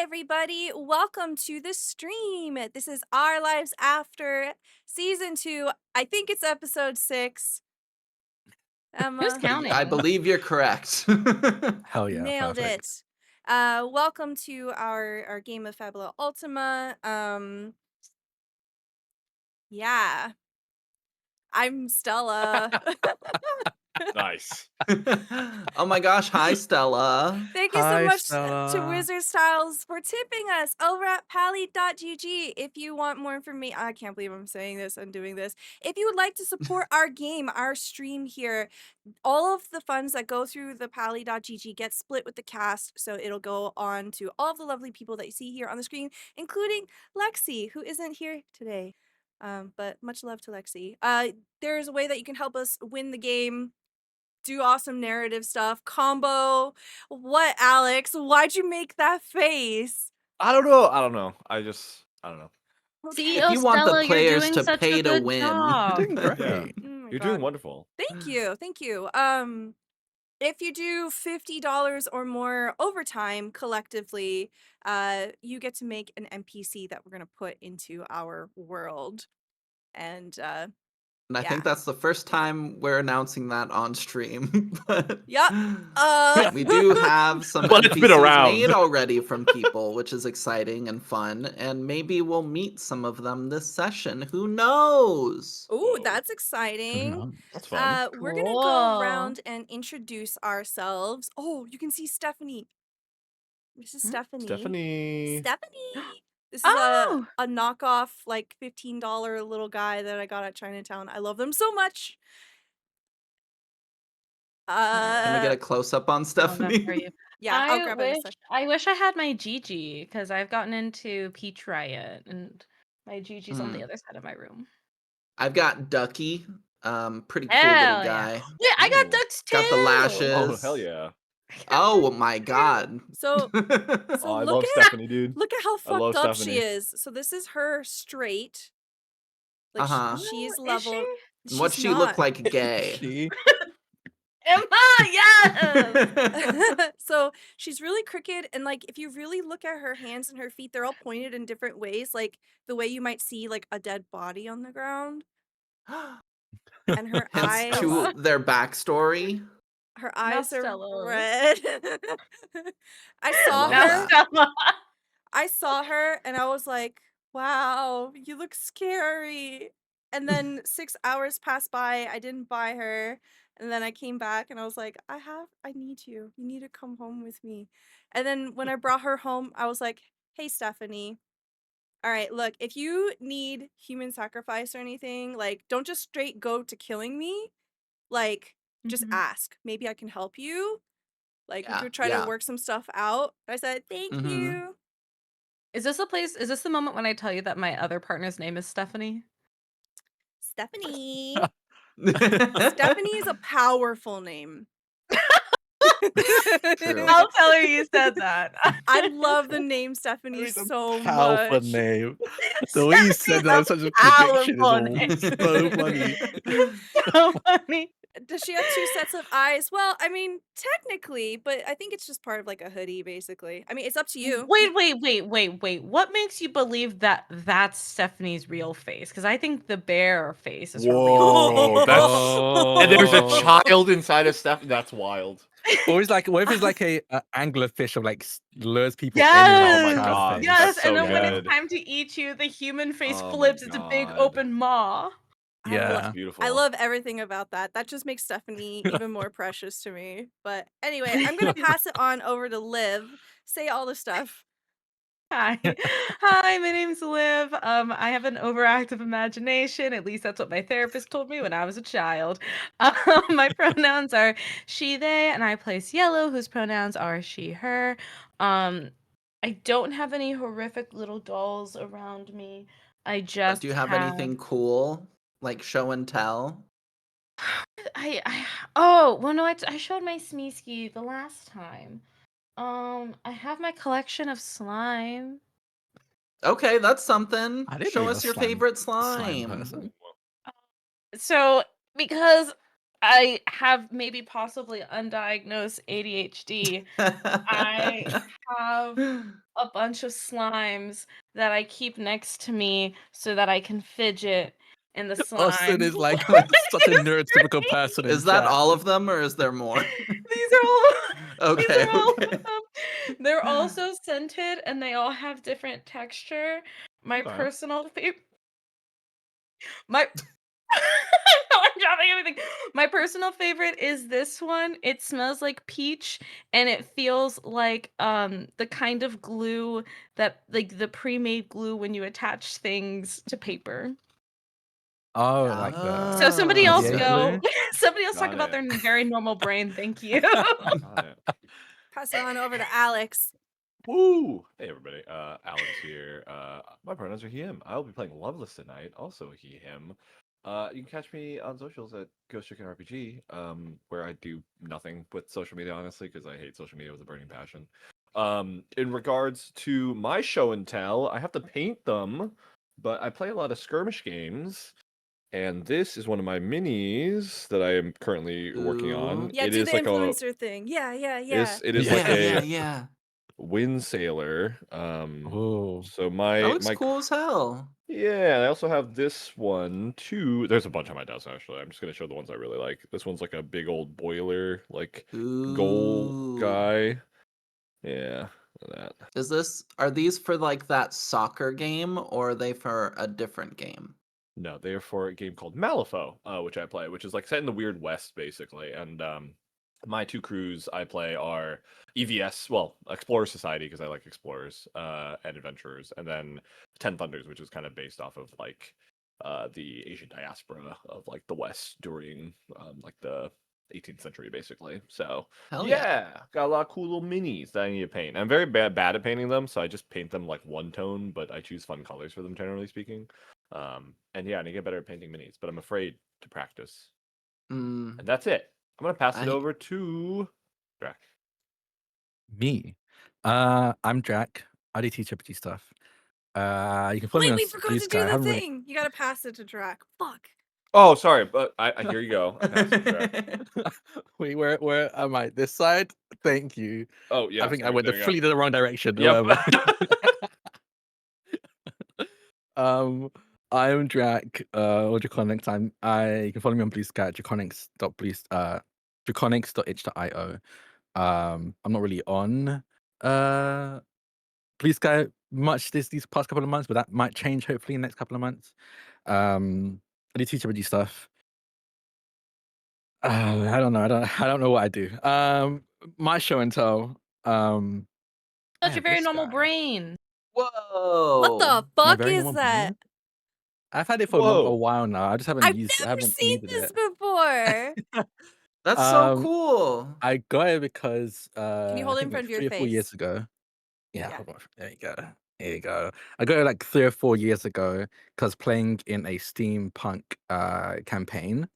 everybody. Welcome to the stream. This is Our Lives After Season 2. I think it's episode 6. Who's Emma, counting? I believe you're correct. Hell yeah, nailed perfect. it. Welcome to our game of Fabula Ultima. Yeah. I'm Stella. Nice. Oh my gosh, hi Stella. Thank you so Hi, much to Stella. Wizard Styles for tipping us over at pally.gg. If you want more information, I can't believe I'm saying this and doing this. If you would like to support our game, our stream here, all of the funds that go through the pally.gg get split with the cast, so it'll go on to all of the lovely people that you see here on the screen, including Lexi, who isn't here today. But much love to Lexi. There's a way that you can help us win the game, do awesome narrative stuff, combo. What, Alex? Why'd you make that face? I don't know. I don't know. CEO If you want the Stella, you're players doing to such pay a to good win. job. Doing great. Yeah. Oh my You're God. doing wonderful. Thank you. Thank you. If you do $50 or more overtime collectively, you get to make an NPC that we're gonna put into our world. And And I think yeah. that's the first time we're announcing that on stream. But Yup. we do have some But it's been NPCs around. made already from people, which is exciting and fun. And maybe we'll meet some of them this session. Who knows? Ooh, Whoa. that's exciting. That's fun. We're gonna go Cool. around and introduce ourselves. Oh, you can see Stephanie. This is Stephanie. Stephanie. Stephanie. This is Oh, a knockoff, like $15 little guy that I got at Chinatown. I love them so much. Can we get a close up on found that for Stephanie? you. Yeah, I'll I grab it in a wish sec. I wish I had my Gigi because I've gotten into Peach Riot and my Gigi's on the other side of my room. I've got Ducky. Pretty cool Hell little yeah. guy. Wait, I got Ooh. ducks too. Got the lashes. Oh hell yeah. Oh my god. So Oh, I look love at Stephanie, dude. look at how I love fucked up she Stephanie. is. So this is her straight. Like Uh-huh. she's Oh, is leveled. What's She's she look not. like gay? She Emma, yes. So she's really crooked, and like if you really look at her hands and her feet, they're all pointed in different ways, like the way you might see like a dead body on the ground. And her Hence eyes, to their backstory. her eyes are Stella. red. I saw Love Now her. that. Stella. I saw her, and I was like, "Wow, you look scary." And then 6 hours passed by. I didn't buy her. And then I came back and I was like, I need you. You need to come home with me. And then when I brought her home, I was like, hey, Stephanie. All right, look, if you need human sacrifice or anything, like, don't just straight go to killing me. Like, just Mhm. ask. Maybe I can help you. Like, we Yeah, could try to work some stuff out. I said, thank you. Is this the moment when I tell you that my other partner's name is Stephanie? Stephanie. Stephanie is a powerful name. True. I'll tell her you said that. I love the name Stephanie It's a so powerful much. name. The way you said that, such a prediction is so funny. So funny. Does she have 2 sets of eyes? Well, I mean, technically, but I think it's just part of like a hoodie, basically. I mean, it's up to you. Wait. What makes you believe that that's Stephanie's real face? Because I think the bear face is her real Whoa, face. that's and there's a child inside of Stephanie. That's wild. Or it's like, what if it's like a anglerfish of like lures people Yes! in? Oh my child's God, face. Yes, that's and so then when good. it's time to eat you, the human face Oh my flips. It's a big God. open maw. Yeah. Beautiful. I love everything about that. That just makes Stephanie even more precious to me. But anyway, I'm going to pass it on over to Liv. Say all the stuff. Hi. Hi, my name's Liv. I have an overactive imagination. At least that's what my therapist told me when I was a child. My pronouns are she, they, and I place Yellow, whose pronouns are she, her. I don't have any horrific little dolls around me. I But just do you have anything cool? Like show and tell? well, no, I showed my Smeeski the last time. I have my collection of slime. Okay, that's something. I didn't know Show you're us a your slime favorite slime slime. person. So, because I have maybe possibly undiagnosed ADHD. I have a bunch of slimes that I keep next to me so that I can fidget in the Austin slime. is like such a neurotypical person in Is that chat. all of them, or is there more? These are all these Okay, are all okay. of them. They're also scented and they all have different texture. My Okay. personal favorite my I'm dropping everything. My personal favorite is this one. It smells like peach and it feels like the kind of glue that like the pre-made glue when you attach things to paper. Oh, like the So somebody Oh, else PVA okay. go. glue. Somebody else talk Got about it. their very normal brain. Thank you. Got it. Pass it on over to Alex. Woo! Hey everybody, Alex here. My pronouns are he, him. I'll be playing Loveless tonight, also he, him. You can catch me on socials at Ghost Chicken RPG, where I do nothing with social media, honestly, because I hate social media with a burning passion. In regards to my show and tell, I have to paint them, but I play a lot of skirmish games, and this is one of my minis that I am currently working on. Ooh. Yeah, It do is the like a, influencer thing. Yeah, yeah, yeah. it is like Yeah, yeah, a yeah. wind sailor. Oh, So That my looks cool as hell. yeah, I also have this one too. There's a bunch on my desk actually. I'm just gonna show the ones I really like. This one's like a big old boiler, like goal Ooh. guy. Yeah, that. Are these for like that soccer game, or are they for a different game? No, they are for a game called Malifaux, which I play, which is like set in the Weird West basically. And my two crews I play are EVS, well, Explorer Society because I like explorers and adventurers, and then Ten Thunders, which is kind of based off of like the Asian diaspora of like the West during like the 18th century, basically. So Hell yeah. yeah, got a lot of cool little minis that I need to paint. I'm very bad at painting them, so I just paint them like one tone, but I choose fun colors for them, generally speaking. And yeah, I need to get better at painting minis, but I'm afraid to practice. Mm, And that's it. I'm gonna pass it I over to Drac. me. I'm Jack. I do TTRPG stuff. You can follow me Wait, on we forgot Blue to Sky. do I the haven't really. thing. You gotta pass it to Drac. Fuck. Oh, sorry, but I here you go. I pass it to Drac. Wait, where am I? This side? Thank you. Oh I yeah, think I sorry. went There you go. completely the wrong direction. Yep. Whatever. um, I'm Drac. Or Draconics. You can follow me on Blue Sky at draconics.itch.io. I'm not really on Blue Sky much these past couple of months, but that might change hopefully in the next couple of months. I do TTRPG stuff. I don't know. I don't know what I do. My show and tell. Such a Man, very this normal guy. brain. What Whoa. the My fuck very is normal that? brain. I've had it for a Whoa. while now. I just haven't I've used. I never haven't seen needed this it. before. That's so um, cool. I got it because Can you I hold it in think like front of your 3 or 4 years face? ago. Yeah, Yeah. hold on. There you go. There you go. I got it like 3 or 4 years ago because playing in a steampunk campaign.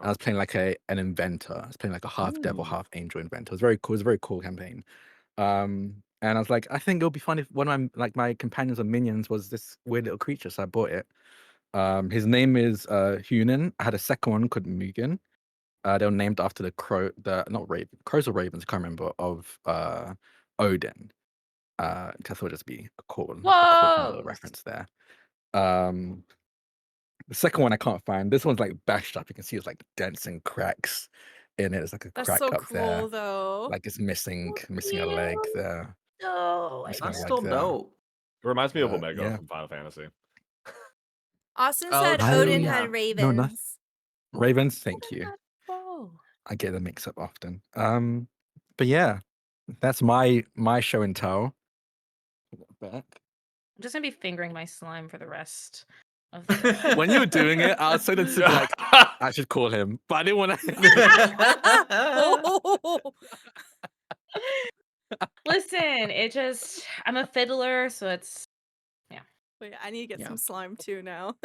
I was playing like an inventor. I was playing like a half devil, Ooh. half angel inventor. It was very cool. It was a very cool campaign. And I was like, I think it'll be fun if one of my companions or minions was this weird little creature. So I bought it. His name is Hunan. I had a second one called Mugen. They were named after the crow, the not raven, crows or ravens, I can't remember, of Odin. I thought it'd just be a cool fun little Whoa. reference there. Um, the second one I can't find. This one's like bashed up. You can see it's like dents and cracks in it. There's like a That's crack so up there. cool, though. Like it's missing So a leg cute. there. Oh, I Missing a That's can't. leg still there. dope. It reminds me of But Omega yeah. from Final Fantasy. Austin Oh, said true, Odin I yeah. had no nothing. ravens. Ravens, What thank is you. that? Oh. I get them mixed up often. But yeah, that's my show and tell. Back. I'm just gonna be fingering my slime for the rest of the When you were doing it, I was so to be like, I should call him, but I didn't want to. Oh. Listen, I'm a fiddler, so it's Wait, I need to get Yeah. some slime too now.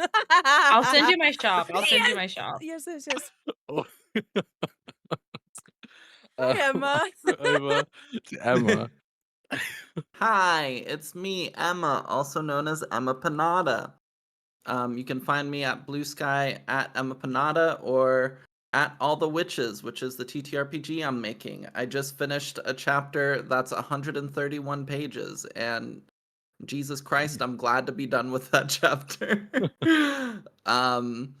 I'll send you my shop. I'll send you Yes, my shop. yes. Oh. Hi, Emma. Over to Emma. Hi, it's me, Emma, also known as Emmapanada. You can find me at Blue Sky at Emmapanada, or at All the Witches, which is the TTRPG I'm making. I just finished a chapter that's 131 pages, and Jesus Christ, I'm glad to be done with that chapter. um,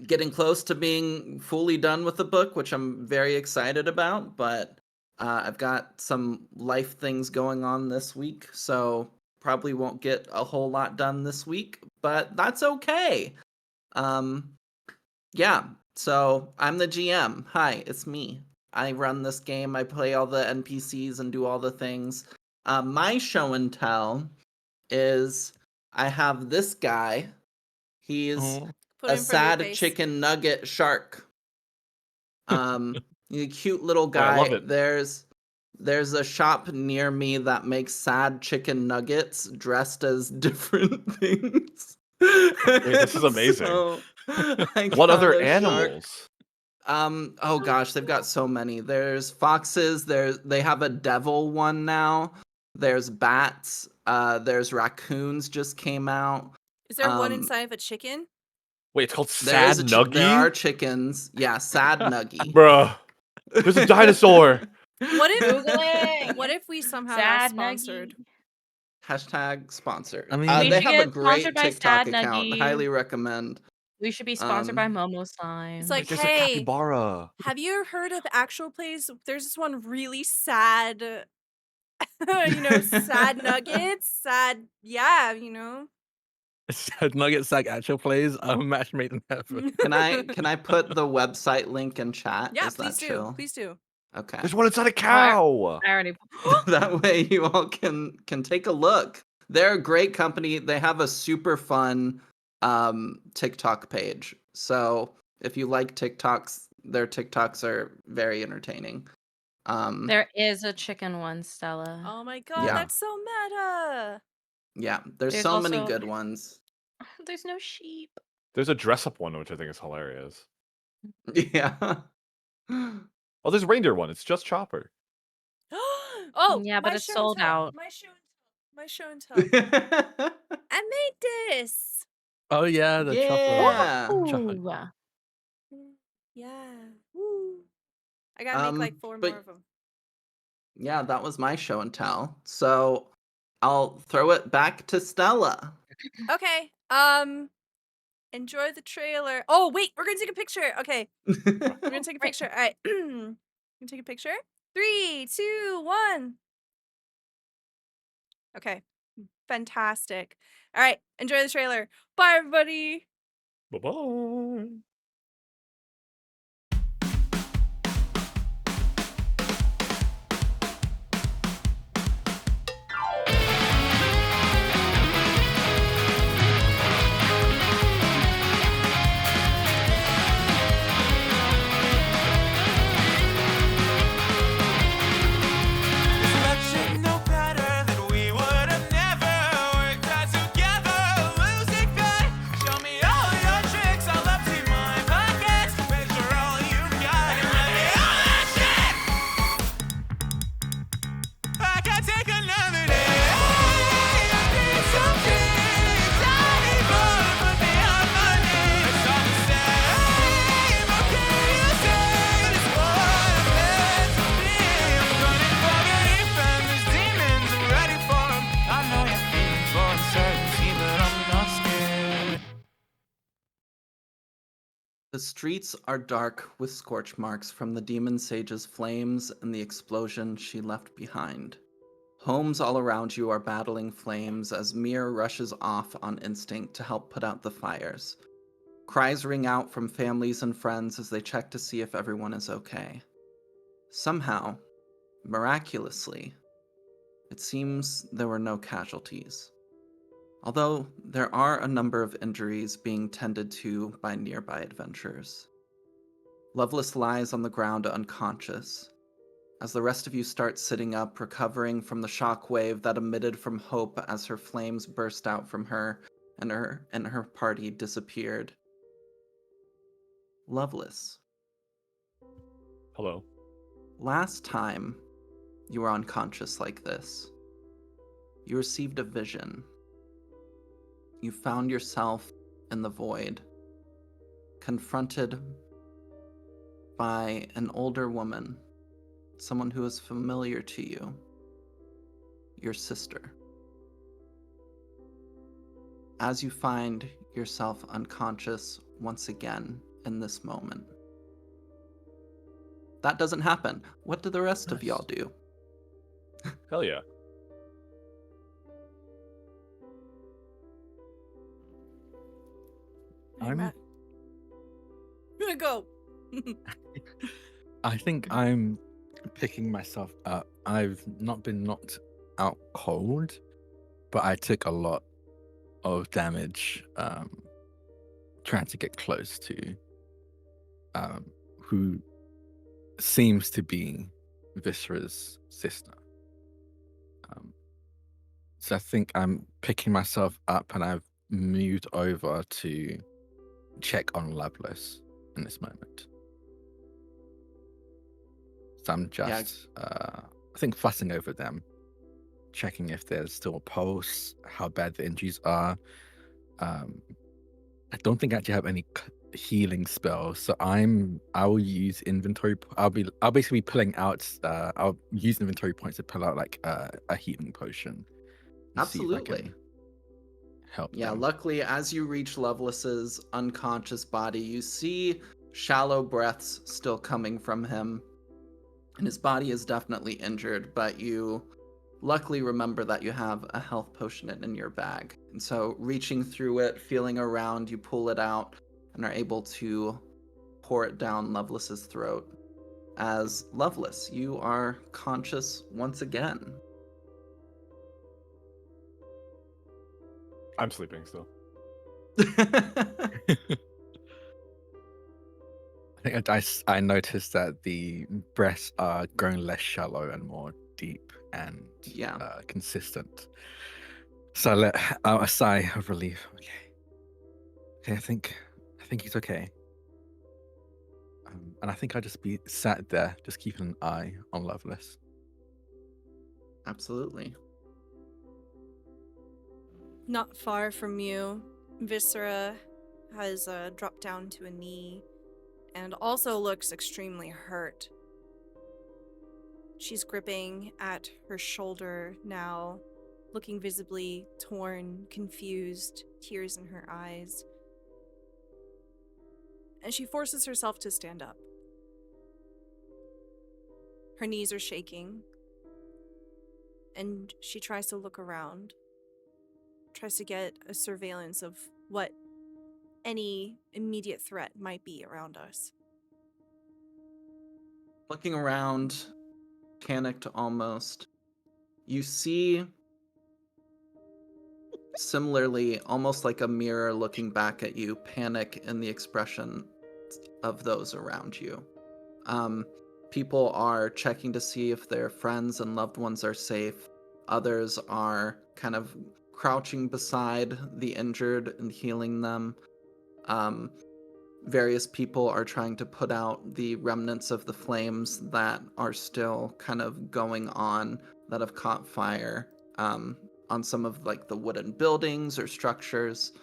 Getting close to being fully done with the book, which I'm very excited about, but I've got some life things going on this week, so probably won't get a whole lot done this week, but that's okay. Yeah, so I'm the GM. Hi, it's me. I run this game. I play all the NPCs and do all the things. My show and tell is I have this guy. He's Oh. Put a it in front of your sad face. chicken nugget shark. He's a cute little Oh, I love guy. it. There's a shop near me that makes sad chicken nuggets dressed as different things. Wait, this is amazing. So I What got other a shark. animals? Oh gosh, they've got so many. There's foxes, they have a devil one now. There's bats, there's raccoons just came out. Is there one Um inside of a chicken? Wait, it's called there is Sad there are Nuggy? chickens. Yeah, sad nuggy. Bruh. There's a dinosaur. What if Googling. what if we somehow got Sad sponsored? Nuggy. Hashtag sponsored. I mean, We They should have a get sponsored great by TikTok Sad account. Nuggy. Highly recommend. We should be sponsored by Um Momo It's Slime. like, There's a hey, capybara. have you heard of actual plays? There's this one really sad, sad nuggets, sad, yeah, sad Nugget Sack actual plays match made in heaven. can I put the website link in chat? Yeah, Is that please do. chill? Please do. Okay. There's one inside a cow. I already. That way you all can take a look. They're a great company. They have a super fun TikTok page. So if you like TikToks, their TikToks are very entertaining. There is a chicken one, Stella. Oh my god, Yeah. that's so meta. Yeah, there's There's so many also- good ones. There's no sheep. There's a dress up one, which I think is hilarious. Yeah. Oh, there's a reindeer one. It's just Chopper. Oh, Yeah, but my it's show and sold tell. out. My show and tell. I made this. Oh yeah, the Yeah. chocolate. Yeah. Woo. I gotta make like 4 but- more of them. Yeah, that was my show and tell. So I'll throw it back to Stella. Okay. Enjoy the trailer. Oh wait, we're gonna take a picture. Okay, we're gonna take a Right. picture. All right, gonna take a picture. 3, 2, 1. Okay, fantastic. All right, enjoy the trailer. Bye, everybody. Bye-bye. Reflection no better than we would have never worked out together. Losing faith, show me all your tricks. I'll empty my pockets, picture all you got, and let me all that shit. I can't take another day. I need some dreams. I need more to put me on my knees. It's all the same. What can you say? It's what I'm meant to be. I'm running for relief and these demons are ready for 'em. I know you're feeling for uncertainty, but I'm not scared. The streets are dark with scorch marks from the demon sage's flames and the explosion she left behind. Homes all around you are battling flames as Mir rushes off on instinct to help put out the fires. Cries ring out from families and friends as they check to see if everyone is okay. Somehow, miraculously, it seems there were no casualties. Although there are a number of injuries being tended to by nearby adventurers. Lovelace lies on the ground unconscious, as the rest of you start sitting up, recovering from the shockwave that emitted from Hope as her flames burst out from her and her party disappeared. Lovelace, Hello. last time you were unconscious like this, you received a vision. You found yourself in the void, confronted by an older woman, someone who is familiar to you, your sister. As you find yourself unconscious once again in this moment. That doesn't happen. What do the rest of y'all do? Hell yeah. Hey, I'm- Matt. I'm gonna go. I think I'm picking myself up. I've not been knocked out cold, but I took a lot of damage trying to get close to who seems to be Viscera's sister. So I think I'm picking myself up and I've moved over to check on Lovelace in this moment. So I'm just, I think, fussing over them, checking if there's still a pulse, how bad the injuries are. I don't think I actually have any healing spells, so I will use inventory. I'll basically be pulling out. I'll use inventory points to pull out like a healing potion. And see if I Absolutely. can help Yeah, them. luckily, as you reach Lovelace's unconscious body, you see shallow breaths still coming from him. And his body is definitely injured, but you luckily remember that you have a health potion in your bag. And so, reaching through it, feeling around, you pull it out and are able to pour it down Lovelace's throat. As Lovelace, you are conscious once again. I'm sleeping still. I think I noticed that the breaths are growing less shallow and more deep and Yeah. consistent. So I let out a sigh of relief. Okay, I think he's okay. And I think I'll just be sat there, just keeping an eye on Lovelace. Absolutely. Not far from you, Viscera has dropped down to a knee and also looks extremely hurt. She's gripping at her shoulder now, looking visibly torn, confused, tears in her eyes. And she forces herself to stand up. Her knees are shaking, and she tries to look around, tries to get a surveillance of what any immediate threat might be around us. Looking around, panicked almost, you see, similarly, almost like a mirror looking back at you, panic in the expression of those around you. People are checking to see if their friends and loved ones are safe. Others are kind of crouching beside the injured and healing them. Various people are trying to put out the remnants of the flames that are still kind of going on, that have caught fire on some of like the wooden buildings or structures.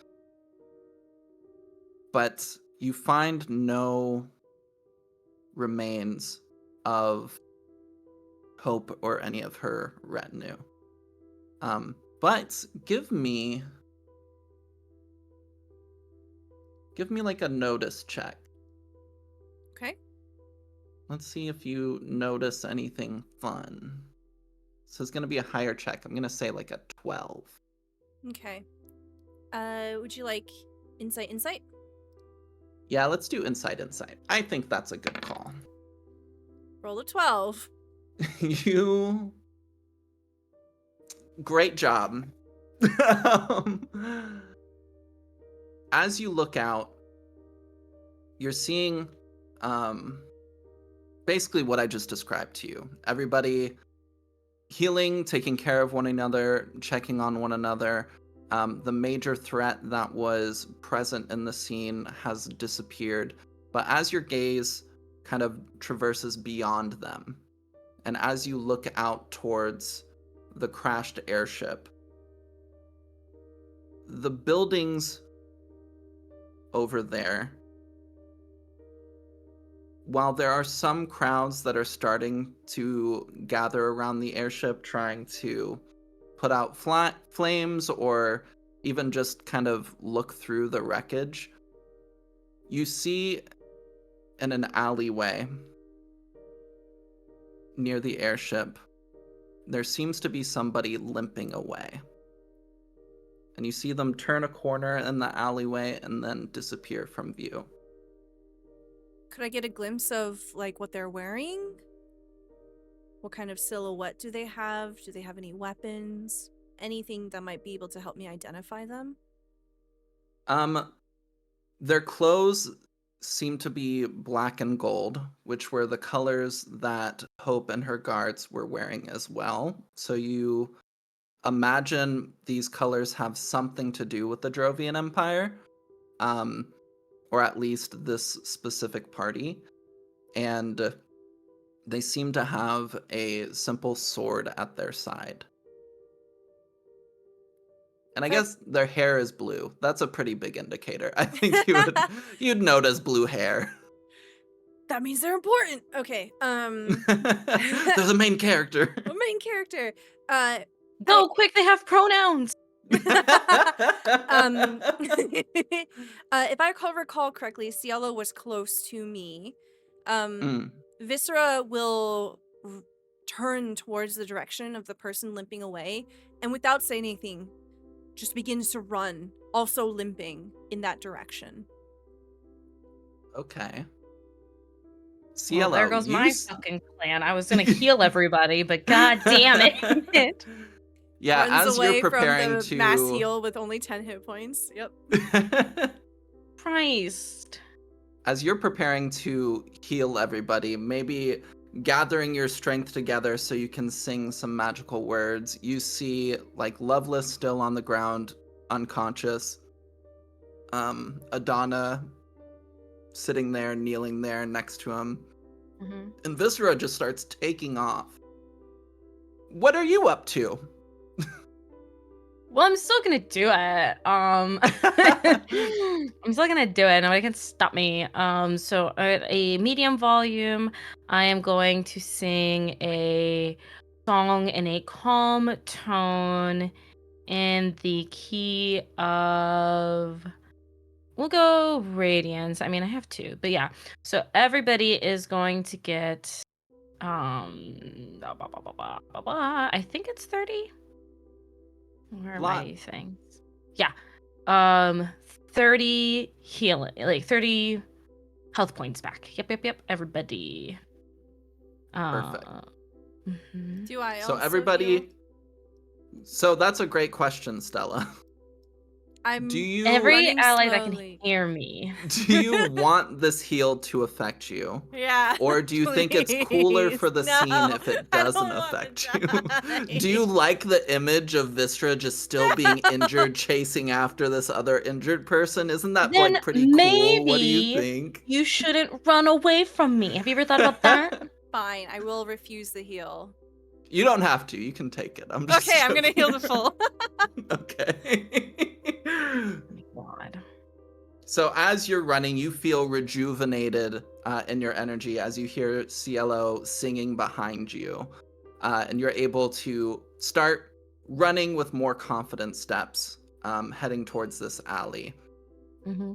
But you find no remains of Hope or any of her retinue. But give me like a notice check. Okay? Let's see if you notice anything fun. So it's going to be a higher check. I'm going to say like a 12. Okay. Would you like insight? Yeah, let's do insight. I think that's a good call. Roll a 12. You... Great job. As you look out, you're seeing basically what I just described to you. Everybody healing, taking care of one another, checking on one another. The major threat that was present in the scene has disappeared, but as your gaze kind of traverses beyond them, and as you look out towards the crashed airship, the buildings over there while there are some crowds that are starting to gather around the airship trying to put out flames or even just kind of look through the wreckage, you see in an alleyway near the airship, there seems to be somebody limping away. And you see them turn a corner in the alleyway and then disappear from view. Could I get a glimpse of like what they're wearing? What kind of silhouette do they have? Do they have any weapons? Anything that might be able to help me identify them? Their clothes seem to be black and gold, which were the colors that Hope and her guards were wearing as well. So you imagine these colors have something to do with the Drovian Empire, or at least this specific party. And they seem to have a simple sword at their side. And I guess their hair is blue. That's a pretty big indicator. I think you'd notice blue hair. That means they're important. Okay. There's a main character. A main character. Go quick, they have pronouns. If I recall correctly, Cielo was close to me. Viscera will turn towards the direction of the person limping away, and without saying anything, just begins to run, also limping in that direction. Okay. Well, Cielo, there goes my fucking plan. I was gonna heal everybody, but god damn it. Yeah, Runs as away you're preparing from the to mass heal with only 10 hit points. Yep. Christ. As you're preparing to heal everybody, maybe gathering your strength together so you can sing some magical words, you see like Loveless still on the ground, unconscious. Adana sitting there, kneeling there next to him. Mm-hmm. And Viscera just starts taking off. What are you up to? Well, I'm still gonna do it. I'm still gonna do it. Nobody can stop me. So at a medium volume, I am going to sing a song in a calm tone in the key of. We'll go Radiance. I mean, I have two, but yeah. So everybody is going to get. I think it's 30. Where are my things? Yeah. 30 healing, like 30 health points back. Yep. Everybody. Perfect. Do I So also everybody. heal? So that's a great question, Stella. I'm Every running ally that slowly. can hear me. Do you want this heal to affect you? Yeah. Or do you think it's cooler for the please. scene No, if it I doesn't don't want affect to you? die. Do you like the image of Viscera just still being injured, chasing after this other injured person? Isn't that Then like pretty cool? What do you maybe think? you shouldn't run away from me. Have you ever thought about that? Fine, I will refuse the heal. You don't have to. You can take it. I'm just Okay, I'm gonna joking heal the full. Okay. Oh my God. So as you're running, you feel rejuvenated in your energy as you hear Cielo singing behind you. And you're able to start running with more confident steps, heading towards this alley. Mm-hmm.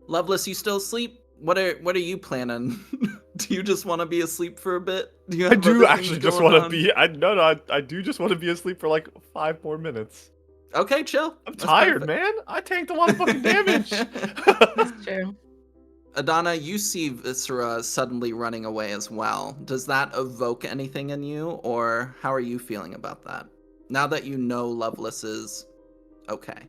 Loveless, you still asleep? What are you planning? Do you just want to be asleep for a bit? Do you I have do other actually things just going want to on? be. I do just want to be asleep for like 5 more minutes. Okay, chill. I'm That's tired, perfect. man. I tanked a lot of fucking damage. That's true. Adana, you see Viscera suddenly running away as well. Does that evoke anything in you, or how are you feeling about that? Now that you know Loveless is okay.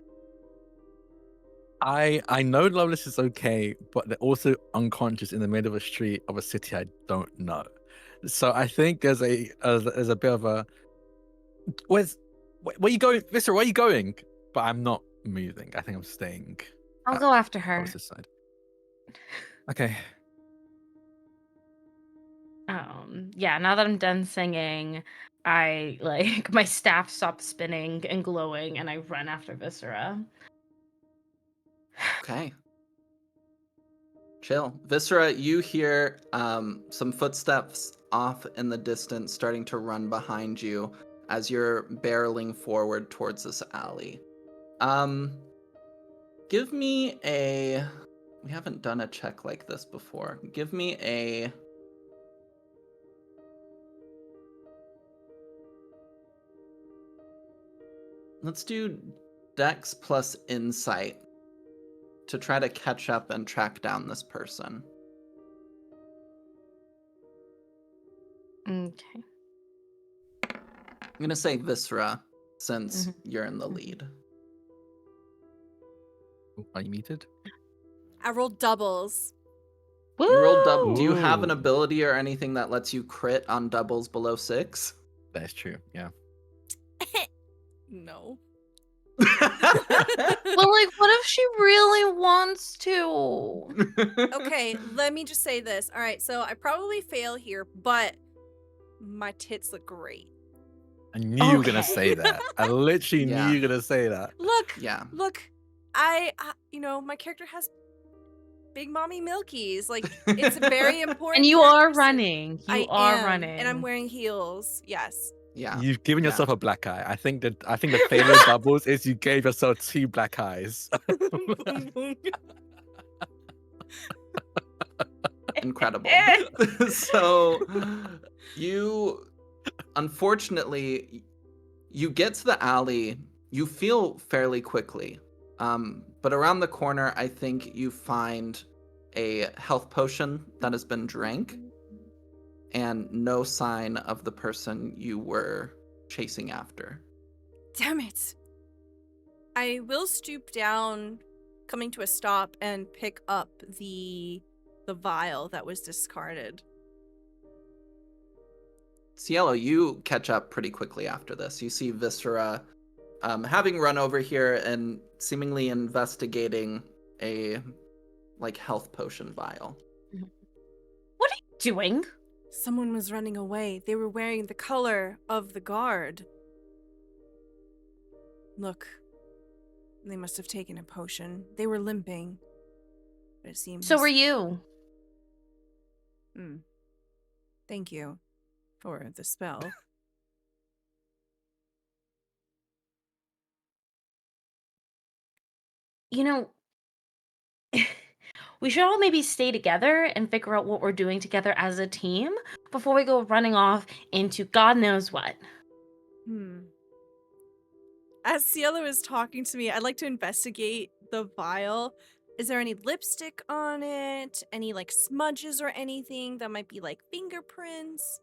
I know Loveless is okay, but they're also unconscious in the middle of a street of a city I don't know. So I think there's a bit of a where you going, Viscera? Where are you going? But I'm not moving. I think I'm staying. I'll go after her. Loveless's side. Okay. Yeah, now that I'm done singing, I like my staff stops spinning and glowing and I run after Viscera. Okay. Chill. Viscera, you hear some footsteps off in the distance starting to run behind you as you're barreling forward towards this alley. Give me a... We haven't done a check like this before. Give me a... Let's do Dex plus Insight to try to catch up and track down this person. Okay. I'm going to say Viscera since you're in the Mhm. lead. Ooh, are you muted? I rolled doubles. You rolled Woo! Do you have an Ooh. ability or anything that lets you crit on doubles below 6? That is true. Yeah. No. Well, like, what if she really wants to? Okay, let me just say this. All right, so I probably fail here, but my tits look great. I knew you were gonna Okay. say that. I literally knew Yeah. you were gonna say that. Look, Yeah. look, I my character has big mommy milkies. Like, it's very important. And you are characteristic. running. You I are am, running. and I'm wearing heels. Yes. Yeah. You've given Yeah. yourself a black eye. I think the failure doubles is you gave yourself 2 black eyes. Incredible. So you, unfortunately, you get to the alley. You feel fairly quickly. But around the corner, I think you find a health potion that has been drank and no sign of the person you were chasing after. Damn it. I will stoop down, coming to a stop, and pick up the vial that was discarded. Cielo, you catch up pretty quickly after this. You see Viscera having run over here and seemingly investigating a health potion vial. What are you doing? Someone was running away. They were wearing the color of the guard. Look, they must have taken a potion. They were limping. But it seems. So were you. Thank you for the spell. You know, we should all maybe stay together and figure out what we're doing together as a team before we go running off into God knows what. As Cielo is talking to me, I'd like to investigate the vial. Is there any lipstick on it? Any smudges or anything that might be fingerprints?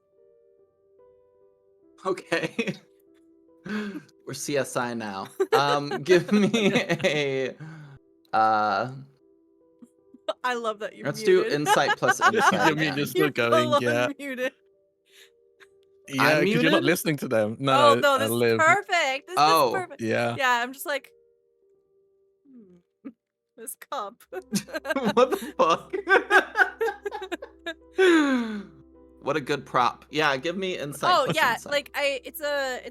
Okay. We're CSI now. Give me a I love that you're let's muted. do insight plus Look insight at me again. just You're look going, full yeah. unmuted. Yeah, because you're not muted? listening to them. Oh, No, no, I this is live. perfect. This Oh, is perfect. Yeah. Yeah, I'm just like, this cup. What the fuck? What a good prop. Yeah, give me insight Oh plus yeah, insight. it's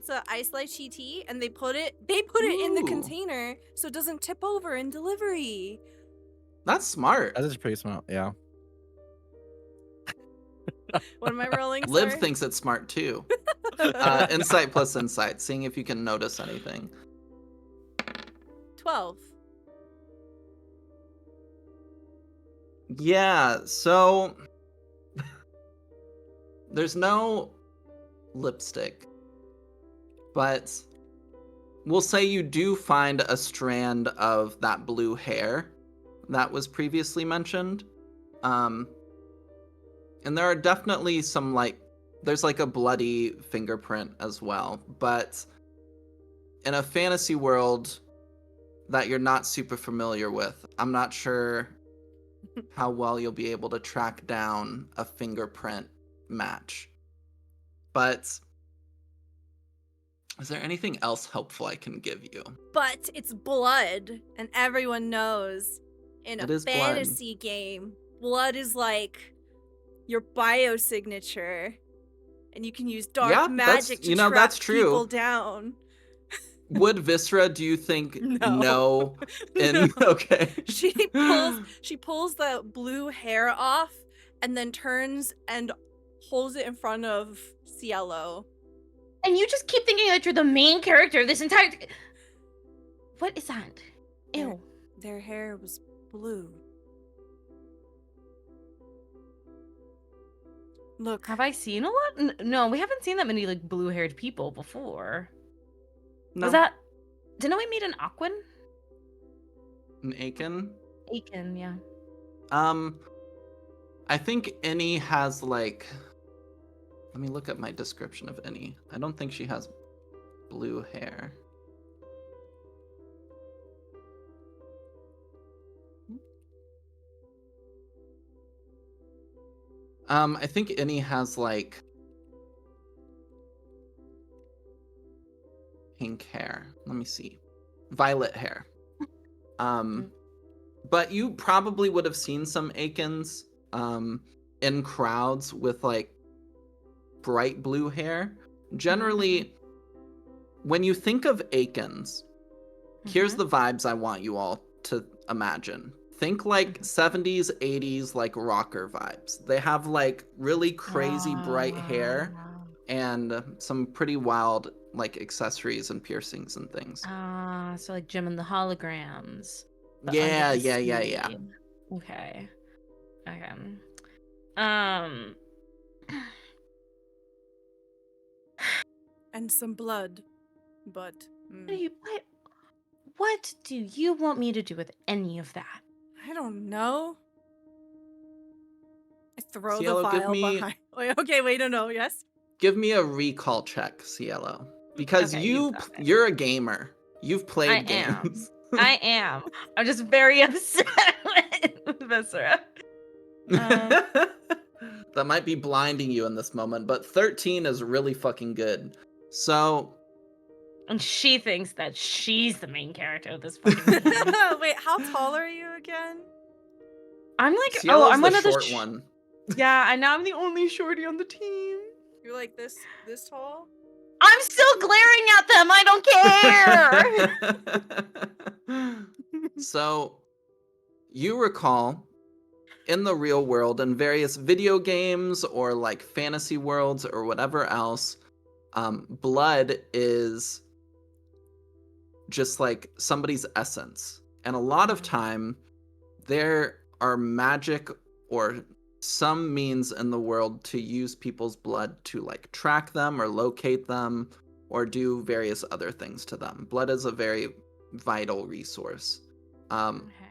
a ice chai tea, and they put it in the Ooh. container so it doesn't tip over in delivery. That's smart. That is pretty smart, yeah. What am I rolling? Liv Sorry? thinks it's smart too. Insight plus insight, seeing if you can notice anything. 12. Yeah, so there's no lipstick, but we'll say you do find a strand of that blue hair that was previously mentioned. And there are definitely some there's a bloody fingerprint as well, but in a fantasy world that you're not super familiar with, I'm not sure how well you'll be able to track down a fingerprint match. But is there anything else helpful I can give you? But it's blood, and everyone knows in It a is blood. fantasy game, blood is like your biosignature, and you can use dark Yeah, magic to track that's true. people down. Would Viscera, do you think, No. know? No. Okay. She pulls the blue hair off and then turns and holds it in front of Cielo. And you just keep thinking that you're the main character of this entire. What is that? Ew. Their hair was blue. Look, Have I seen a lot? No, we haven't seen that many like blue-haired people before. No. Was that? Didn't we meet an Aquan? An Aiken? Aiken, yeah. I think Innie has like. Let me look at my description of Innie. I don't think she has blue hair. I think Innie has like pink hair. Let me see. Violet hair. But you probably would have seen some Aikens in crowds with like bright blue hair. Generally, when you think of Aikens, here's the vibes I want you all to imagine. Think like 70s, 80s, like rocker vibes. They have like really crazy bright hair and some pretty wild like accessories and piercings and things. So like Jim and the Holograms. but Yeah. under the sea. Okay. and some blood, but What do you want me to do with any of that? I don't know. I throw Cielo, the give vial me- behind. Wait, okay, wait, no, yes. Give me a recall check, Cielo. Because Okay, you got it. you're a gamer. You've I played am. games. I am. I'm just very upset with Viscera. That might be blinding you in this moment, but 13 is really fucking good. So, And she thinks that she's the main character of this fucking game. Wait, how tall are you again? I'm like, Cielo's I'm the one of the short one. Yeah, I know I'm the only shorty on the team. You're like this tall? I'm still glaring at them. I don't care. So, you recall in the real world, in various video games or like fantasy worlds or whatever else, blood is just like somebody's essence. And a lot of time, there are magic or some means in the world to use people's blood to like track them or locate them or do various other things to them. Blood is a very vital resource.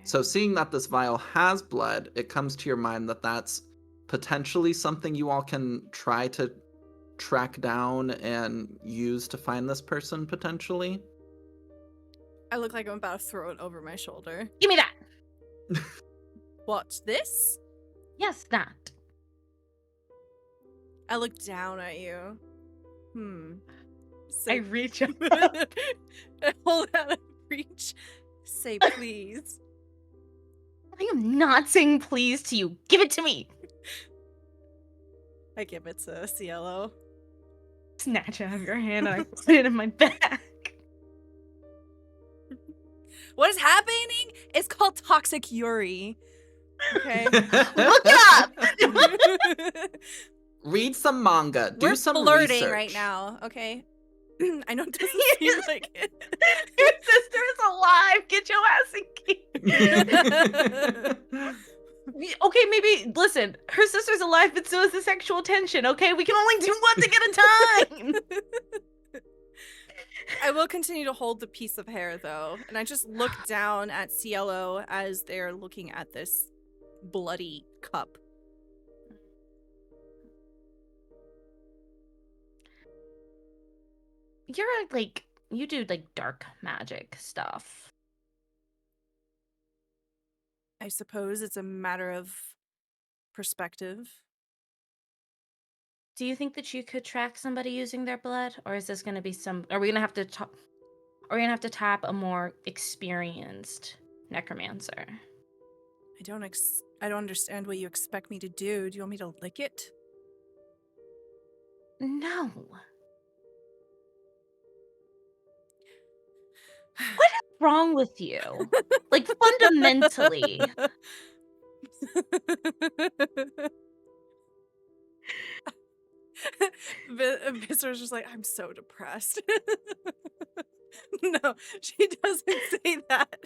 So seeing that this vial has blood, it comes to your mind that that's potentially something you all can try to track down and use to find this person potentially. I look like I'm about to throw it over my shoulder. Give me that. Watch this? Yes, that. I look down at you. I reach up. I hold out a reach. Say please. I am not saying please to you. Give it to me. I give it to Cielo. Snatch it out of your hand and I put it in my bag. What is happening? It's called Toxic Yuri. Okay. Look it up. Read some manga. Do We're some flirting research. right now, okay? I know it doesn't seem like it. Your sister is alive. Get your ass in gear. Okay, maybe listen. Her sister's alive, but so is the sexual tension. Okay, we can only do one thing at a time. I will continue to hold the piece of hair though, and I just look down at Cielo as they're looking at this bloody cup. You're like, you do like dark magic stuff. I suppose it's a matter of perspective. Do you think that you could track somebody using their blood, or is this going to be are we going to have to are we going to have to tap a more experienced necromancer? I don't understand what you expect me to do. Do you want me to lick it? No. wrong with you? Like, fundamentally. Viscer's just like, I'm so depressed. No, she doesn't say that.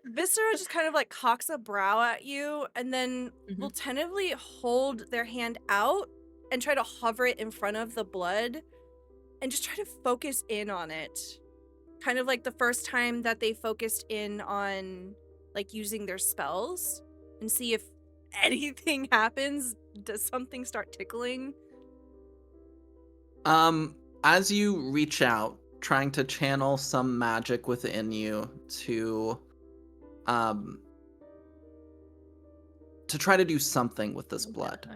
Viscera just kind of like cocks a brow at you and then will tentatively hold their hand out and try to hover it in front of the blood and just try to focus in on it. Kind of like the first time that they focused in on like using their spells and see if anything happens. Does something start tickling? As you reach out, trying to channel some magic within you to try to do something with this blood.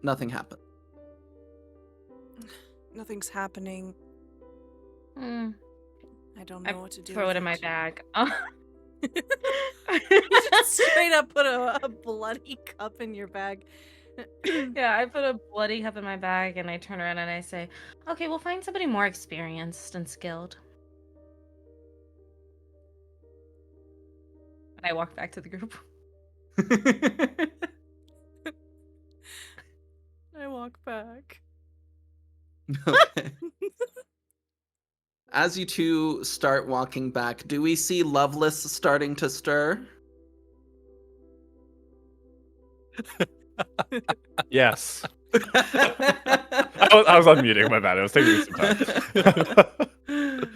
Nothing happened. Nothing's happening. Mm. I don't know what to do. Throw with it in my bag. You just straight up put a bloody cup in your bag. Yeah, I put a bloody cup in my bag and I turn around and I say, okay, we'll find somebody more experienced and skilled. And I walk back to the group. I walk back. Okay. As you two start walking back, do we see Loveless starting to stir? Yes. I was unmuting, my bad. I was taking some time.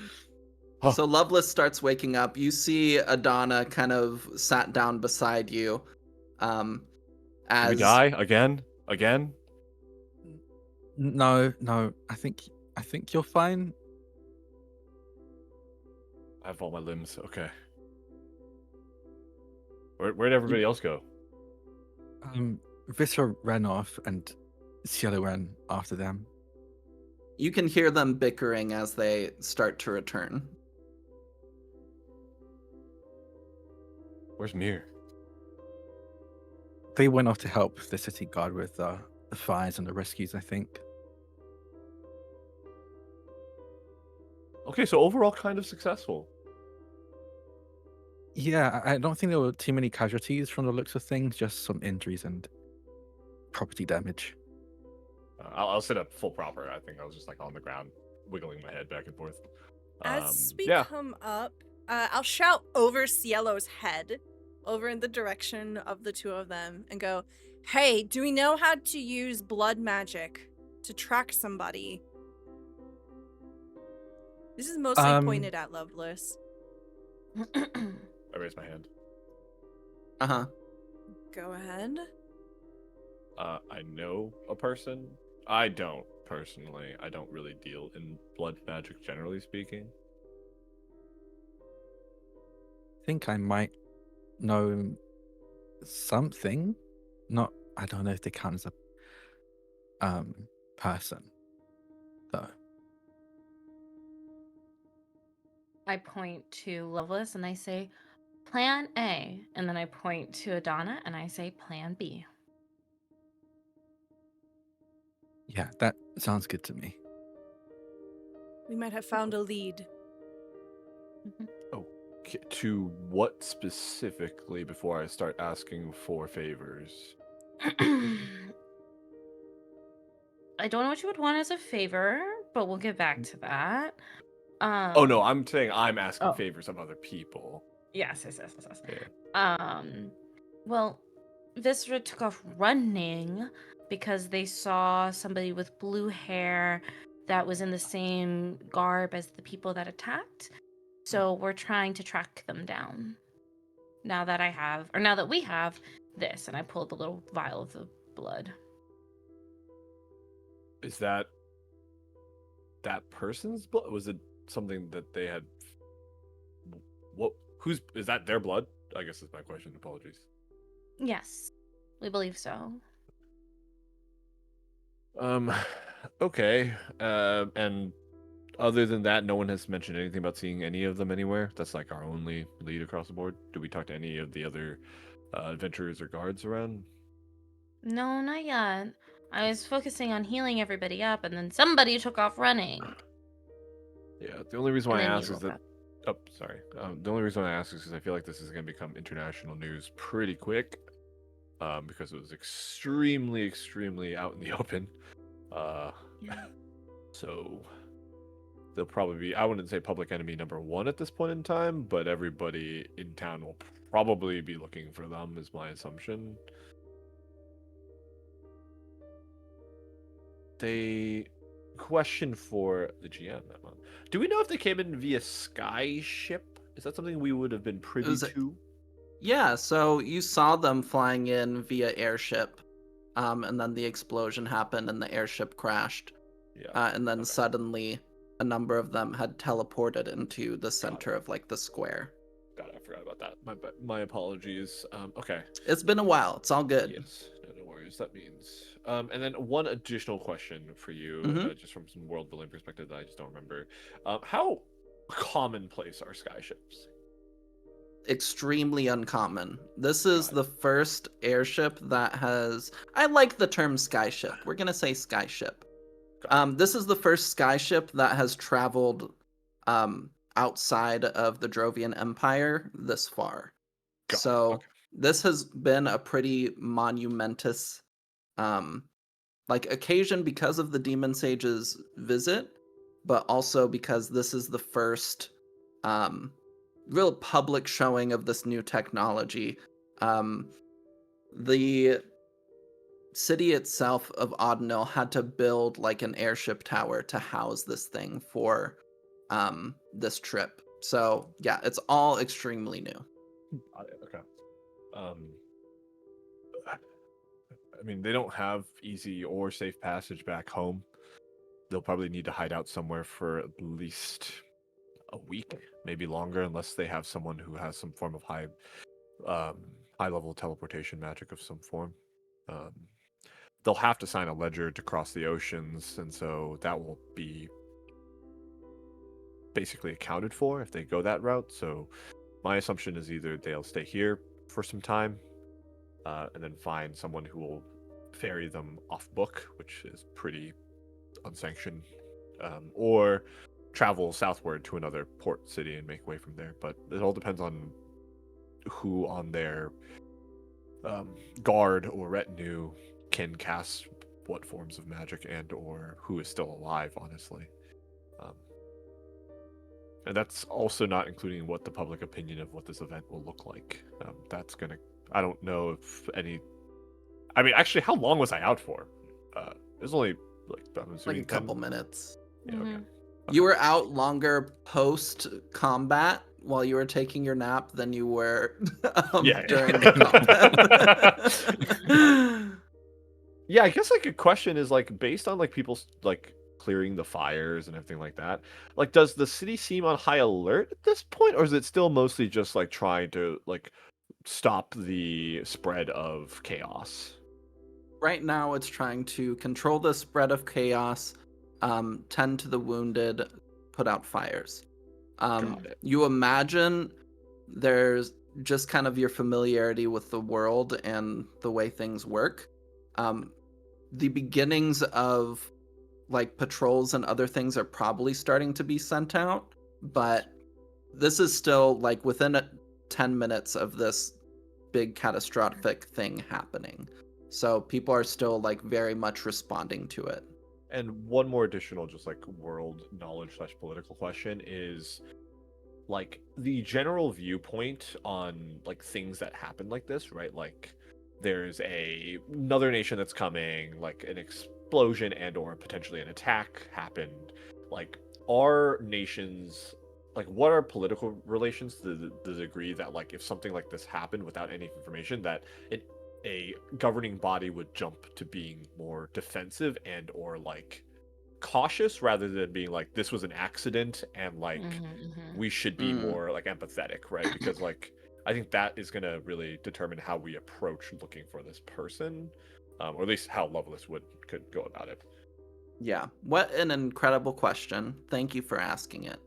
So Loveless starts waking up. You see Adana kind of sat down beside you. Did As we die again? Again? No, I think you're fine. I have all my limbs. Okay. Where'd everybody else go? Viscera ran off and Cielo ran after them. you can hear them bickering as they start to return. Where's Mir? They went off to help the city guard with the fires and the rescues, I think. Okay, so overall kind of successful. Yeah, I don't think there were too many casualties from the looks of things, just some injuries and property damage. I'll sit up full proper. I think I was just like on the ground, wiggling my head back and forth. As we yeah. come up, I'll shout over Cielo's head, over in the direction of the two of them, and go, hey, do we know how to use blood magic to track somebody? This is mostly pointed at Loveless. I raised my hand. Uh-huh. Go ahead. I know a person. I don't personally. I don't really deal in blood magic, generally speaking. I think I might know something. I don't know if they count as a person, though. I point to Loveless and I say, Plan A. And then I point to Adana and I say, Plan B. Yeah, that sounds good to me. We might have found a lead. Okay, to what specifically before I start asking for favors? I don't know what you would want as a favor, but we'll get back to that. Oh no, I'm saying I'm asking Oh. favors of other people. Yes. Yeah. Well, Viscera took off running because they saw somebody with blue hair that was in the same garb as the people that attacked. So we're trying to track them down. Now that we have this, and I pulled the little vial of the blood. Is that person's blood? Was it something that they had? Is that their blood? I guess is my question. Apologies. Yes, we believe so. Okay. And other than that, no one has mentioned anything about seeing any of them anywhere. That's like our only lead across the board. Do we talk to any of the other adventurers or guards around? No, not yet. I was focusing on healing everybody up, and then somebody took off running. Yeah, the only reason And why I then ask you is woke that. up. Oh, sorry. The only reason why I ask is because I feel like this is going to become international news pretty quick. Because it was extremely, extremely out in the open. Yeah. So they'll probably be, I wouldn't say public enemy number one at this point in time, but everybody in town will probably be looking for them, is my assumption. They question for the GM, Emma. Do we know if they came in via sky ship? Is that something we would have been privy was to? Yeah, so you saw them flying in via airship, and then the explosion happened and the airship crashed, Yeah. and then Okay. suddenly a number of them had teleported into the Got center it. of like the square. God, I forgot about that. My apologies. Okay. It's been a while. It's all good. Yes, no worries. That means. And then one additional question for you, Mm-hmm. just from some world building perspective that I just don't remember. How commonplace are sky ships? Extremely uncommon. This is Got it. the first airship that has. I like the term skyship. We're gonna say skyship. Got it. This is the first skyship that has traveled outside of the Drovian Empire this far. Got it. So Okay. this has been a pretty monumentous occasion because of the Demon Sage's visit, but also because this is the first real public showing of this new technology. The city itself of Audenil had to build like an airship tower to house this thing for this trip. So yeah, it's all extremely new. Got it. Okay. I mean, they don't have easy or safe passage back home. They'll probably need to hide out somewhere for at least a week, maybe longer, unless they have someone who has some form of high level teleportation magic of some form. They'll have to sign a ledger to cross the oceans, and so that will be basically accounted for if they go that route. So my assumption is either they'll stay here for some time, and then find someone who will ferry them off book, which is pretty unsanctioned, or travel southward to another port city and make way from there. But it all depends on who on their guard or retinue can cast what forms of magic and or who is still alive, honestly. And that's also not including what the public opinion of what this event will look like. That's gonna, I don't know if any, I mean, actually, how long was I out for? It was only I'm Like assuming a couple minutes. Yeah, okay. You were out longer post combat while you were taking your nap than you were during the combat. Yeah, I guess like a question is like based on like people like clearing the fires and everything like that. Like, does the city seem on high alert at this point, or is it still mostly just like trying to like stop the spread of chaos? Right now, it's trying to control the spread of chaos, tend to the wounded, put out fires. Got it. You imagine there's just kind of your familiarity with the world and the way things work. The beginnings of like patrols and other things are probably starting to be sent out, but this is still like within 10 minutes of this big catastrophic thing happening. So people are still like very much responding to it. And one more additional just like world knowledge / political question is like the general viewpoint on like things that happen like this, right? Like there's another nation that's coming, like an explosion and or potentially an attack happened. Like are nations, like what are political relations to the degree that like if something like this happened without any information that a governing body would jump to being more defensive and or like cautious rather than being like this was an accident and like we should be more like empathetic, right? Because like I think that is going to really determine how we approach looking for this person, or at least how Loveless could go about it. Yeah, what an incredible question. Thank you for asking it.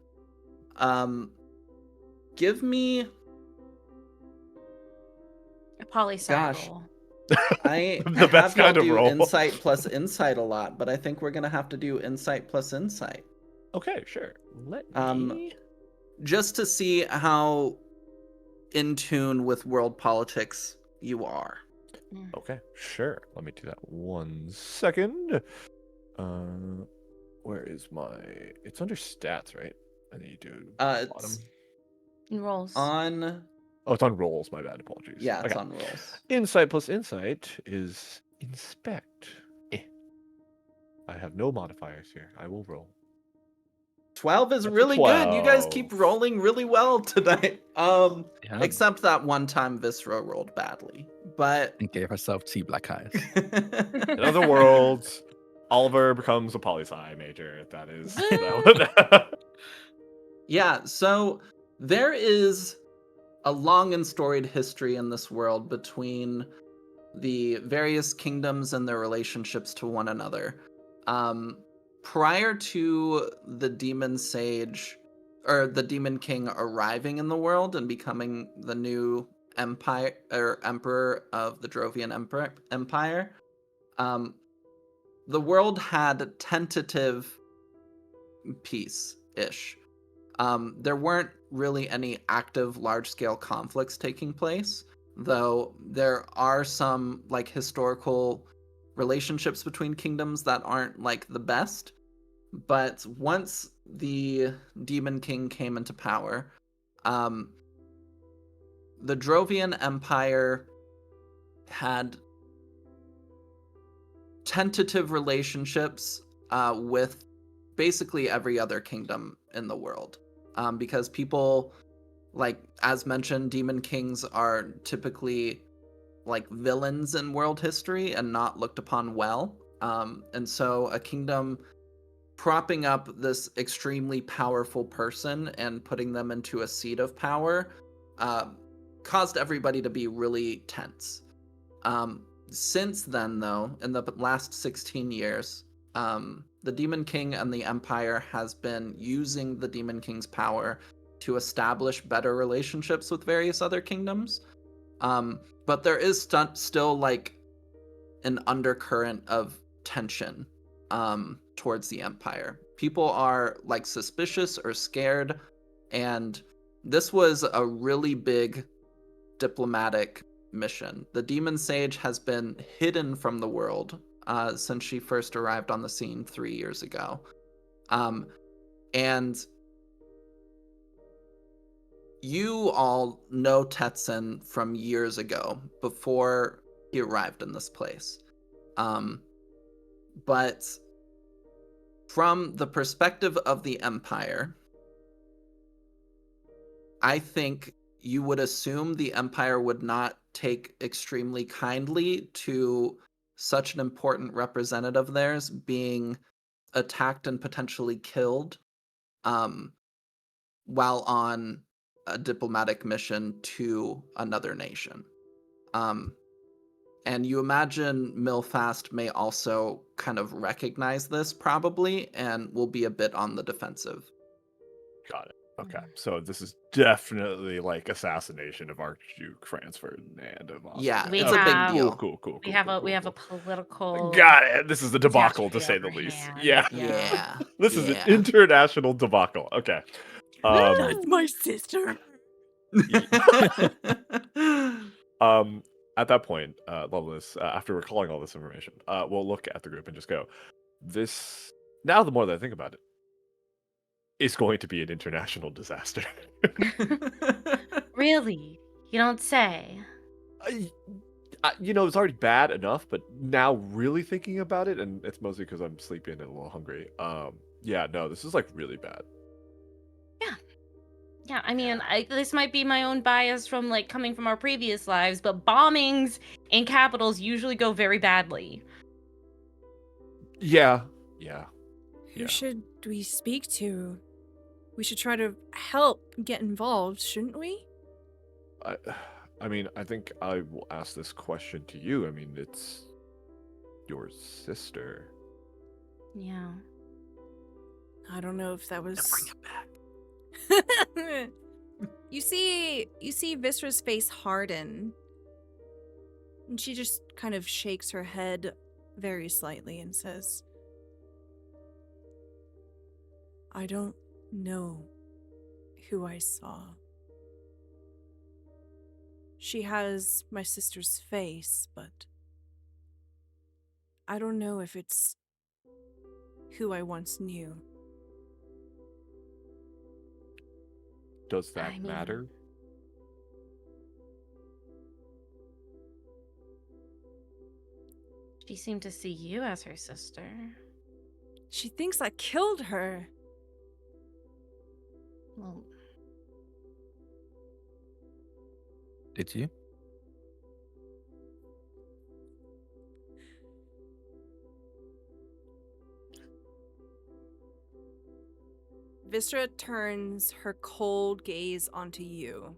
Give me a poli-sci roll. I The have best y'all kind of do roll. insight plus insight a lot, but I think we're gonna have to do insight plus insight. Okay, sure. Let Um, me. just to see how in tune with world politics you are. Okay, sure. Let me do that 1 second. Where is my? It's under stats, right? I need to bottom. It's Rolls. on. Oh, it's on rolls. My bad. Apologies. Yeah, it's Okay. on rolls. Insight plus insight is inspect. I have no modifiers here. I will roll. 12 is That's a really good. You guys keep 12. rolling really well tonight. Yeah. Except that one time Viscera rolled badly. But And gave herself 2 black eyes. In other worlds, Oliver becomes a poli-sci major. That is that one. yeah, so there is a long and storied history in this world between the various kingdoms and their relationships to one another. Prior to the demon sage or the demon king arriving in the world and becoming the new empire or emperor of the Drovian empire, the world had tentative peace-ish. There weren't really any active large-scale conflicts taking place, though there are some like historical relationships between kingdoms that aren't like the best. But once the Demon King came into power, the Drovian Empire had tentative relationships with basically every other kingdom in the world. Because people, like, as mentioned, Demon Kings are typically like villains in world history and not looked upon well. And so a kingdom propping up this extremely powerful person and putting them into a seat of power caused everybody to be really tense. Since then, though, in the last 16 years, the Demon King and the Empire has been using the Demon King's power to establish better relationships with various other kingdoms. But there is still like an undercurrent of tension towards the Empire. People are like suspicious or scared, and this was a really big diplomatic mission. The Demon Sage has been hidden from the world since she first arrived on the scene 3 years ago. And you all know Tetsun from years ago, before he arrived in this place. But from the perspective of the Empire, I think you would assume the Empire would not take extremely kindly to such an important representative of theirs being attacked and potentially killed while on a diplomatic mission to another nation. And you imagine Milfast may also kind of recognize this probably and will be a bit on the defensive. Got it. Okay, so this is definitely like assassination of Archduke Franz Ferdinand of Austria. Yeah, We it's a big have- deal. Cool. We have a political. Got it. This is a debacle Attachment to to say the the least. upper hand. Yeah. Yeah. This is an yeah. international debacle. Okay. That's my sister. At that point, Loveless, after recalling all this information, we'll look at the group and just go, this, now the more that I think about it, is going to be an international disaster. Really? You don't say. It's already bad enough, but now really thinking about it, and it's mostly because I'm sleepy and a little hungry. This is like really bad. Yeah, I mean, this might be my own bias from like coming from our previous lives, but bombings in capitals usually go very badly. Yeah. Who should we speak to? We should try to help get involved, shouldn't we? I mean, I think I will ask this question to you. I mean, it's your sister. Yeah. I don't know if that was. Bring it back. You see Visra's face harden. And she just kind of shakes her head very slightly and says, I don't know who I saw. She has my sister's face, but I don't know if it's who I once knew. Does that I mean- matter? She seemed to see you as her sister. She thinks I killed her. Well, Did you? Viscera turns her cold gaze onto you,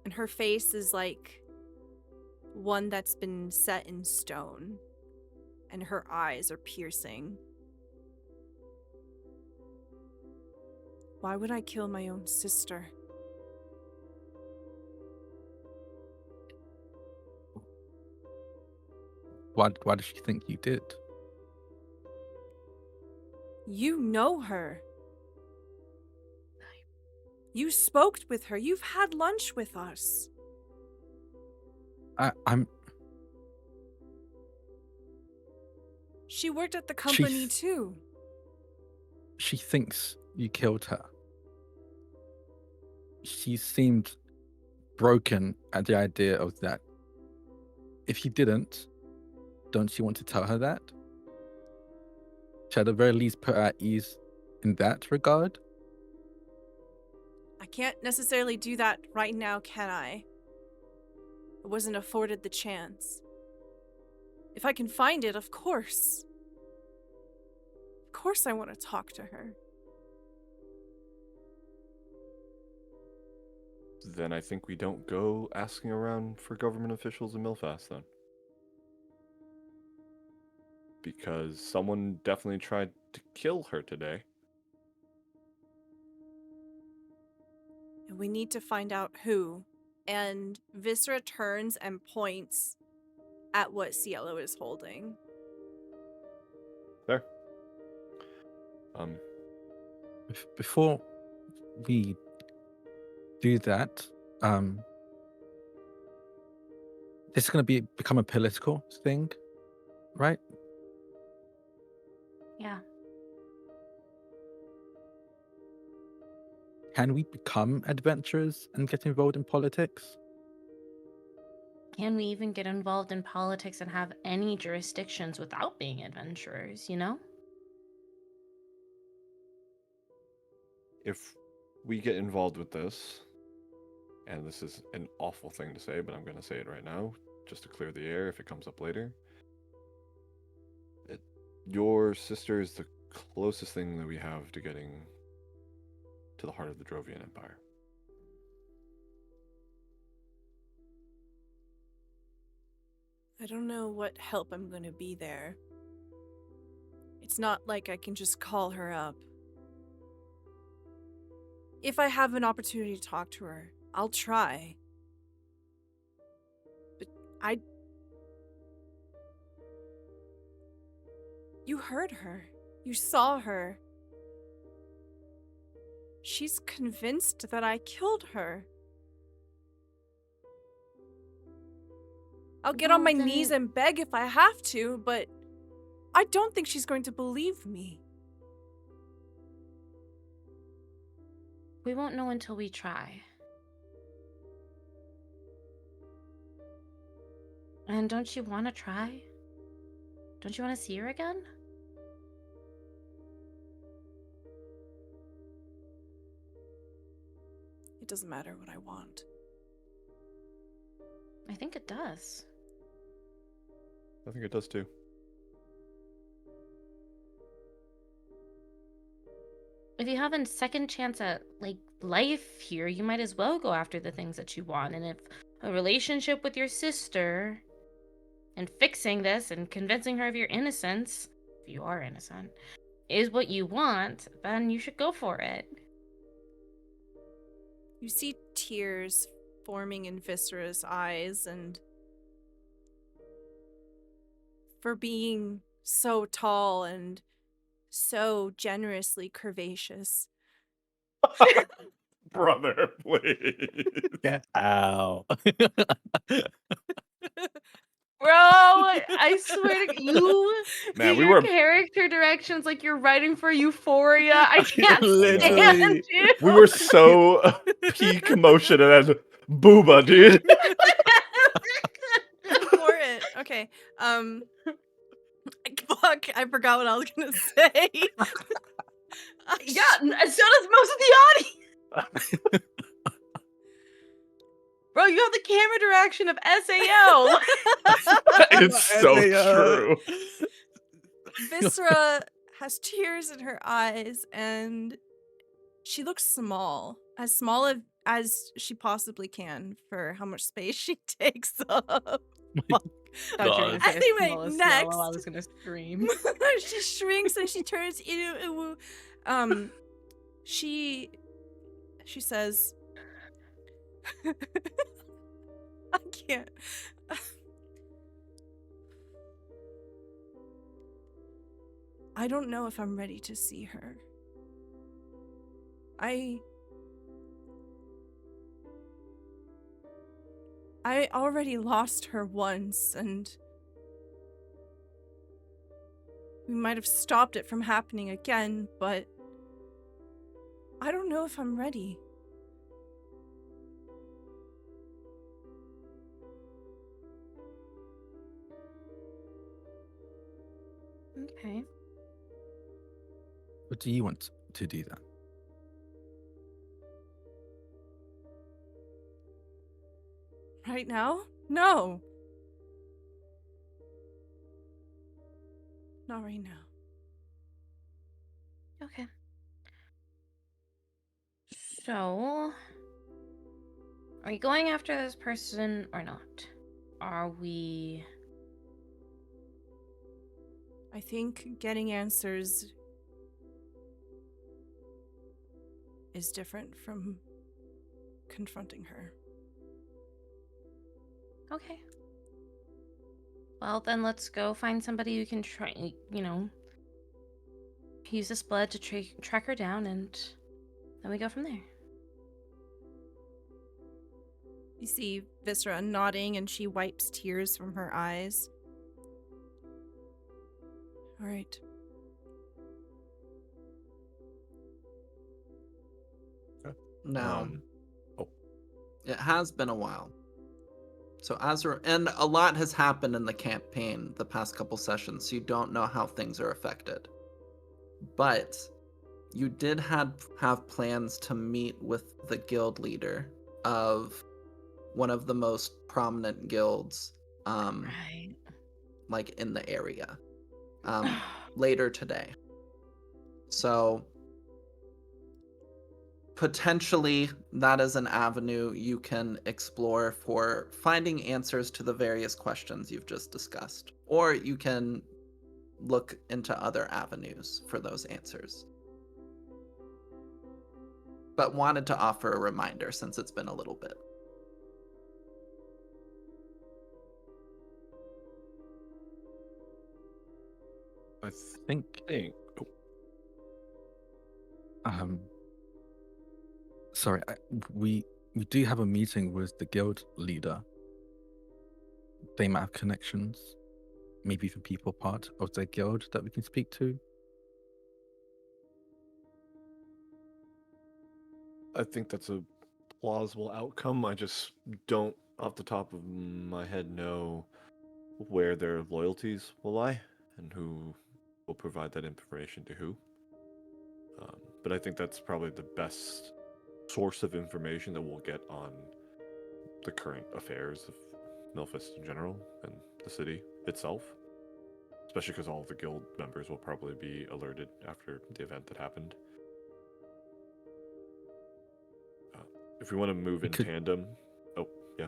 and her face is like one that's been set in stone, and her eyes are piercing. Why would I kill my own sister? Why does she think you did? You know her. You spoke with her. You've had lunch with us. I'm. She worked at the company She's- too. She thinks you killed her. She seemed broken at the idea of that. If you didn't, don't you want to tell her that? To at the very least put her at ease in that regard? I can't necessarily do that right now, can I? I wasn't afforded the chance. If I can find it, of course. Of course I want to talk to her. Then I think we don't go asking around for government officials in Milfast then. Because someone definitely tried to kill her today. And we need to find out who. And Viscera turns and points at what Cielo is holding. There. Before we do that, this is going to become a political thing, right? yeah. Can we become adventurers and get involved in politics? Can we even get involved in politics and have any jurisdictions without being adventurers, you know? If we get involved with this, and this is an awful thing to say, but I'm going to say it right now, just to clear the air if it comes up later. Your sister is the closest thing that we have to getting to the heart of the Drovian Empire. I don't know what help I'm going to be there. It's not like I can just call her up. If I have an opportunity to talk to her, I'll try. But You heard her. You saw her. She's convinced that I killed her. I'll get on my Well, knees then- and beg if I have to, but I don't think she's going to believe me. We won't know until we try. And don't you want to try? Don't you want to see her again? It doesn't matter what I want. I think it does. I think it does too. If you have a second chance at, like, life here, you might as well go after the things that you want. And if a relationship with your sister and fixing this and convincing her of your innocence, if you are innocent, is what you want, then you should go for it. You see tears forming in Viscera's eyes, and for being so tall and so generously curvaceous. Brother, please. Get out. Bro, I swear to you Man, did we your were character directions like you're writing for Euphoria. I can't Literally. stand you. we were so peak motion and then booba, dude. For it. Okay. Fuck, I forgot what I was gonna say. Yeah, so does most of the audience. Bro, you have the camera direction of SAO. It's so SAO. true. Viscera has tears in her eyes and she looks small as she possibly can for how much space she takes up. Thought you were gonna say Anyway, small as next. yellow. I was gonna scream. She shrinks and she turns ew. She says, I can't. I don't know if I'm ready to see her. I already lost her once, and we might have stopped it from happening again, but I don't know if I'm ready. Okay. But do you want to do that? Right now? No. Not right now. Okay. So, are we going after this person or not? Are we... I think getting answers is different from confronting her. Okay. Well, then let's go find somebody who can try, use this blood to track her down, and then we go from there. You see Viscera nodding and she wipes tears from her eyes. All right. Now, oh. it has been a while. So and a lot has happened in the campaign the past couple sessions, so you don't know how things are affected. But you did have plans to meet with the guild leader of one of the most prominent guilds, Right. like in the area, later today. So potentially that is an avenue you can explore for finding answers to the various questions you've just discussed. Or you can look into other avenues for those answers. But wanted to offer a reminder since it's been a little bit. I think. Sorry, we do have a meeting with the guild leader. They might have connections, maybe for people part of their guild that we can speak to. I think that's a plausible outcome. I just don't, off the top of my head, know where their loyalties will lie and who will provide that information to who. But I think that's probably the best source of information that we'll get on the current affairs of Milfist in general and the city itself. Especially because all of the guild members will probably be alerted after the event that happened. If we want to move in tandem... Oh, yeah.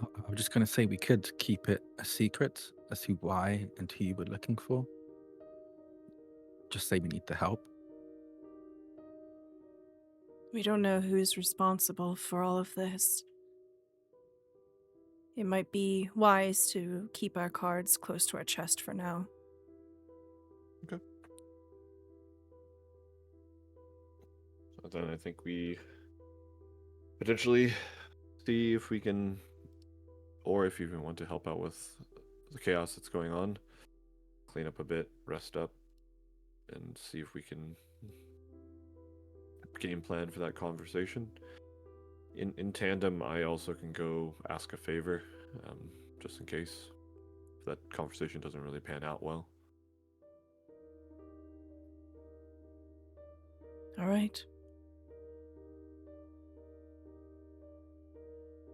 I was just going to say we could keep it a secret as to why and who you were looking for. Just say we need the help. We don't know who's responsible for all of this. it might be wise to keep our cards close to our chest for now. Okay. So then I think we potentially see if we can, or if you even want to help out with the chaos that's going on, clean up a bit, rest up, and see if we can game plan for that conversation. In tandem, I also can go ask a favor, just in case that conversation doesn't really pan out well. All right.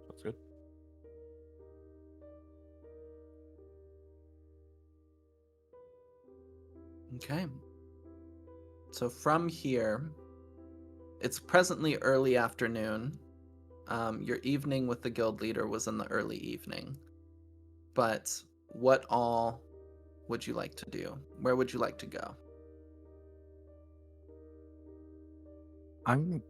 That's good. Okay. So from here, it's presently early afternoon. Your evening with the guild leader was in the early evening. But what all would you like to do? Where would you like to go? I'm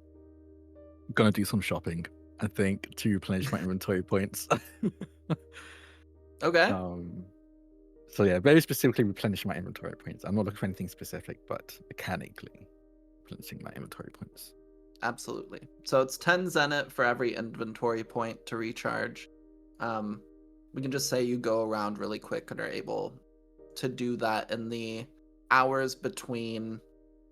gonna do some shopping, I think, to replenish my inventory points. Okay. So yeah, very specifically replenishing my inventory points. I'm not looking for anything specific, but mechanically replenishing my inventory points. Absolutely. So it's 10 zenith for every inventory point to recharge. We can just say you go around really quick and are able to do that in the hours between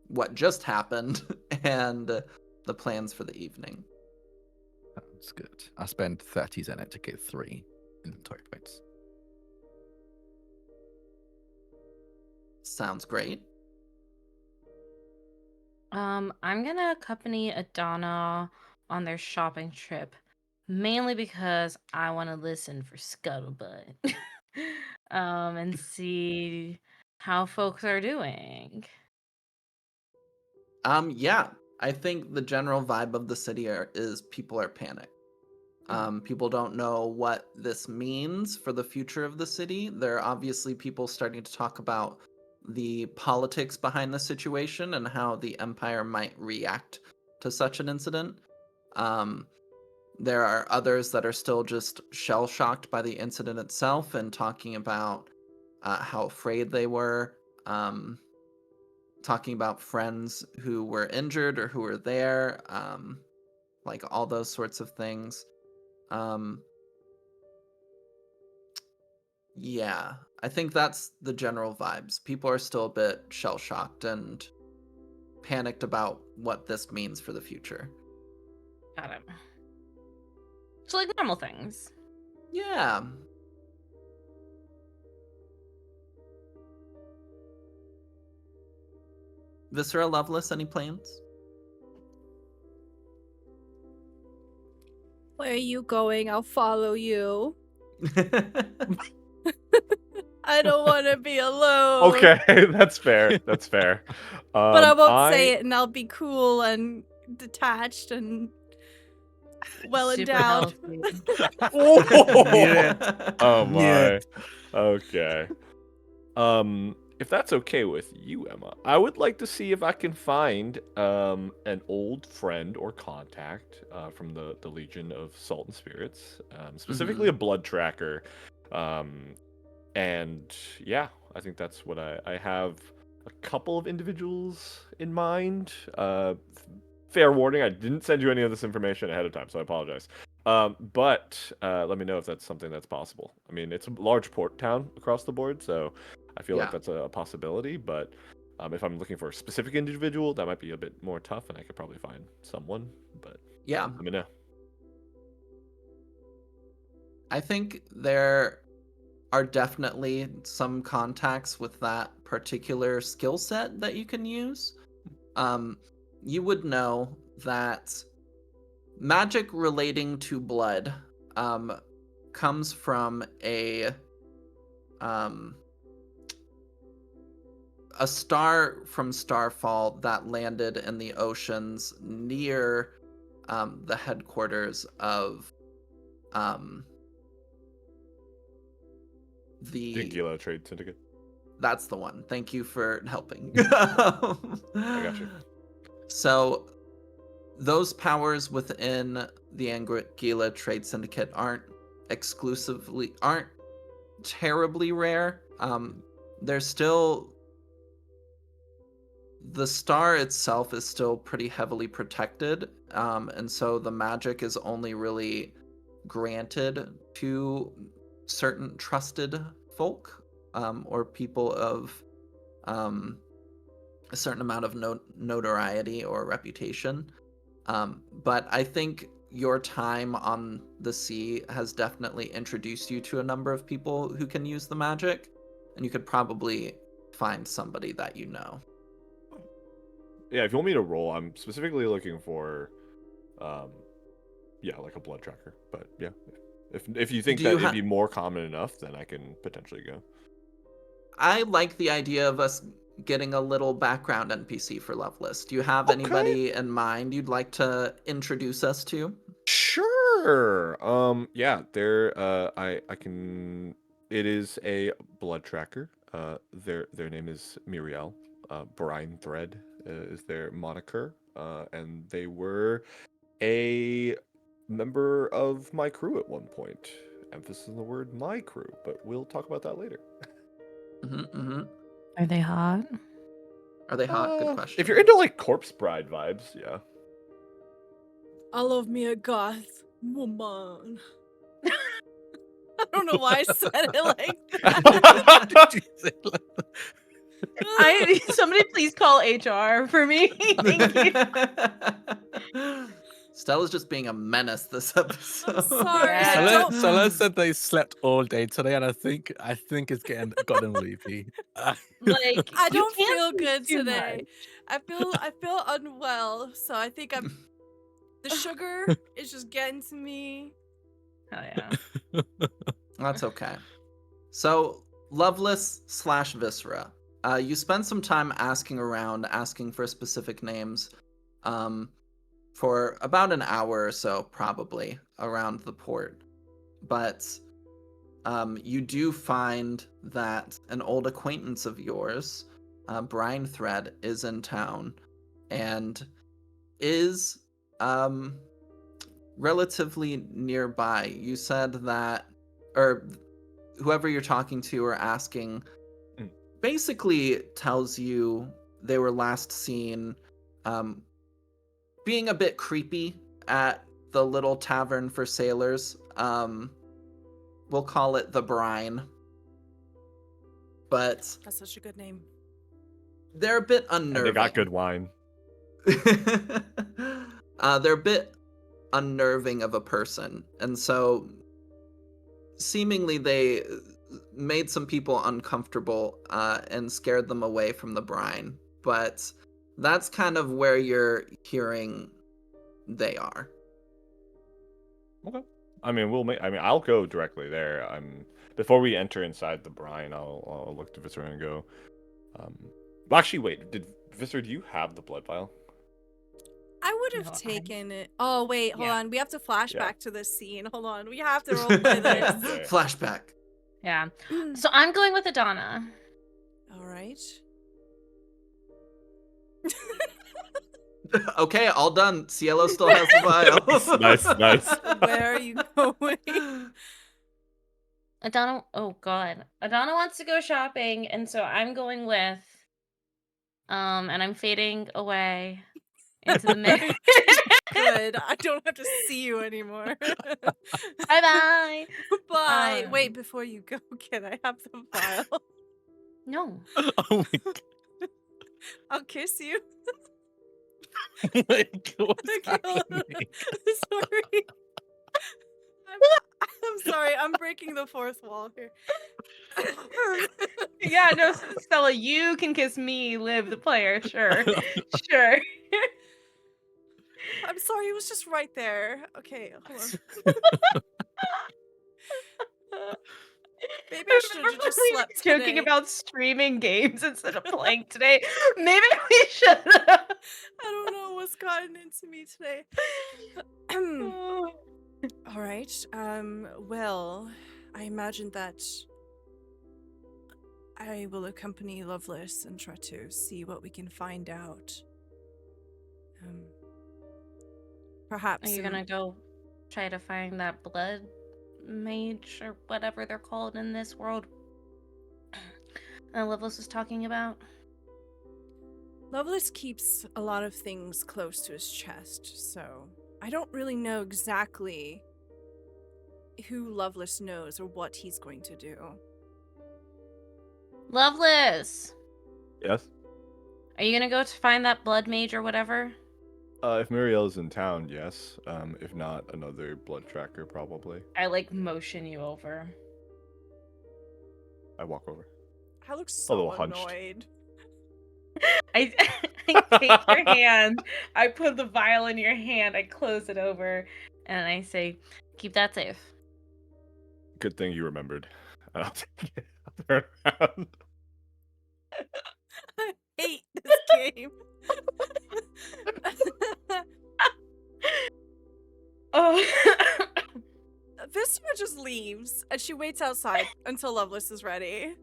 what just happened and the plans for the evening. Sounds good. I spend 30 zenith to get 3 inventory points. Sounds great. I'm gonna accompany Adana on their shopping trip, mainly because I want to listen for scuttlebutt, and see how folks are doing. Yeah, I think the general vibe of the city is people are panicked. People don't know what this means for the future of the city. There are obviously people starting to talk about the politics behind the situation and how the Empire might react to such an incident. There are others that are still just shell-shocked by the incident itself and talking about how afraid they were, talking about friends who were injured or who were there, like all those sorts of things. Yeah, I think that's the general vibes. People are still a bit shell-shocked and panicked about what this means for the future. Got it. So like normal things. Yeah. Viscera Loveless, any plans? Where are you going? I'll follow you. I don't want to be alone. Okay, that's fair. That's fair. But I won't say it, and I'll be cool and detached and well Super endowed. healthy. Oh Yeah. my. Okay. If that's okay with you, Emma, I would like to see if I can find an old friend or contact from the Legion of Salt and Spirits, specifically a blood tracker. And yeah, I think that's what I have a couple of individuals in mind. Fair warning, I didn't send you any of this information ahead of time, so I apologize. But let me know if that's something that's possible. I mean, it's a large port town across the board, so I feel like Yeah. that's a possibility. But if I'm looking for a specific individual, that might be a bit more tough, and I could probably find someone. But Yeah, let me know. I think there are definitely some contacts with that particular skill set that you can use. You would know that magic relating to blood comes from a star from Starfall that landed in the oceans near the headquarters of the Gila Trade Syndicate. That's the one. Thank you for helping. I got you. So those powers within the Anguilla Trade Syndicate aren't aren't terribly rare. There's still the star itself is still pretty heavily protected, and so the magic is only really granted to certain trusted folk, or people of a certain amount of notoriety or reputation. But I think your time on the sea has definitely introduced you to a number of people who can use the magic, and you could probably find somebody that you know. Yeah, if you want me to roll, I'm specifically looking for, like a blood tracker. But yeah, if you think Do that you it'd be more common enough, then I can potentially go. I like the idea of us getting a little background NPC for Loveless. Do you have Okay. anybody in mind you'd like to introduce us to? Sure. Yeah, I can. It is a blood tracker. Their name is Muriel. Brine Thread is their moniker. And they were a member of my crew at one point. Emphasis on the word "my crew," but we'll talk about that later. Are they hot? Are they hot? Good question. If you're into like corpse bride vibes, yeah. I love me a goth woman. I don't know why I said it like that. Somebody please call HR for me. Thank you. Stella's just being a menace this episode. I'm sorry. Yeah. Don't. Stella said they slept all day today, and I think it's gotten sleepy. Like, I you don't can't feel do good too today. much. I feel unwell, so I think the sugar is just getting to me. Oh yeah. That's okay. So, Loveless / Viscera. You spend some time asking around, asking for specific names, for about an hour or so, probably, around the port. But you do find that an old acquaintance of yours, Brine Thread, is in town and is relatively nearby. You said that, or whoever you're talking to or asking basically tells you they were last seen being a bit creepy at the little tavern for sailors. We'll call it the Brine. But That's such a good name. they're a bit And unnerving. they got good wine. They're a bit unnerving of a person, and so seemingly they made some people uncomfortable and scared them away from the Brine. But that's kind of where you're hearing they are. Okay. I mean, I'll go directly there. Before we enter inside the brine, I'll look to Viscera and go. Well, actually, wait. Viscera, do you have the blood vial? I would have taken it. Oh wait, hold on. We have to flash Yeah. back to this scene. Hold on. We have to roleplay this. Yeah. Flashback. Yeah. So I'm going with Adana. All right. Okay, all done. Cielo still has the vial. Nice. Where are you going? Adana. Oh God. Adana wants to go shopping, and so I'm going with. And I'm fading away into the mist. Good. I don't have to see you anymore. Bye-bye. Bye. Wait, before you go, can I have the vial? No. Oh my god! I'll kiss you. Like, what's Okay, hold on. happening? Sorry. I'm sorry. I'm breaking the fourth wall here. Yeah, no, Stella, you can kiss me, Liv, the player. Sure. Sure. I'm sorry. It was just right there. Okay, hold on. Maybe I should have just slept joking today. about streaming games instead of playing today. Maybe we should. I don't know what's gotten into me today. All right. Well, I imagine that I will accompany Loveless and try to see what we can find out. Perhaps. Are you gonna go try to find that blood mage or whatever they're called in this world Lovelace was talking about? Lovelace keeps a lot of things close to his chest, so I don't really know exactly who Lovelace knows or what he's going to do. Lovelace! Yes. Are you gonna go to find that blood mage or whatever? If Muriel's in town, yes. If not, another blood tracker probably. I like motion you over. I walk over. I look A little so hunched. annoyed. I take your hand, I put the vial in your hand, I close it over, and I say, keep that safe. Good thing you remembered. I'll take it. I'll turn around. I hate this game. Oh. Viscera just leaves, and she waits outside until Lovelace is ready.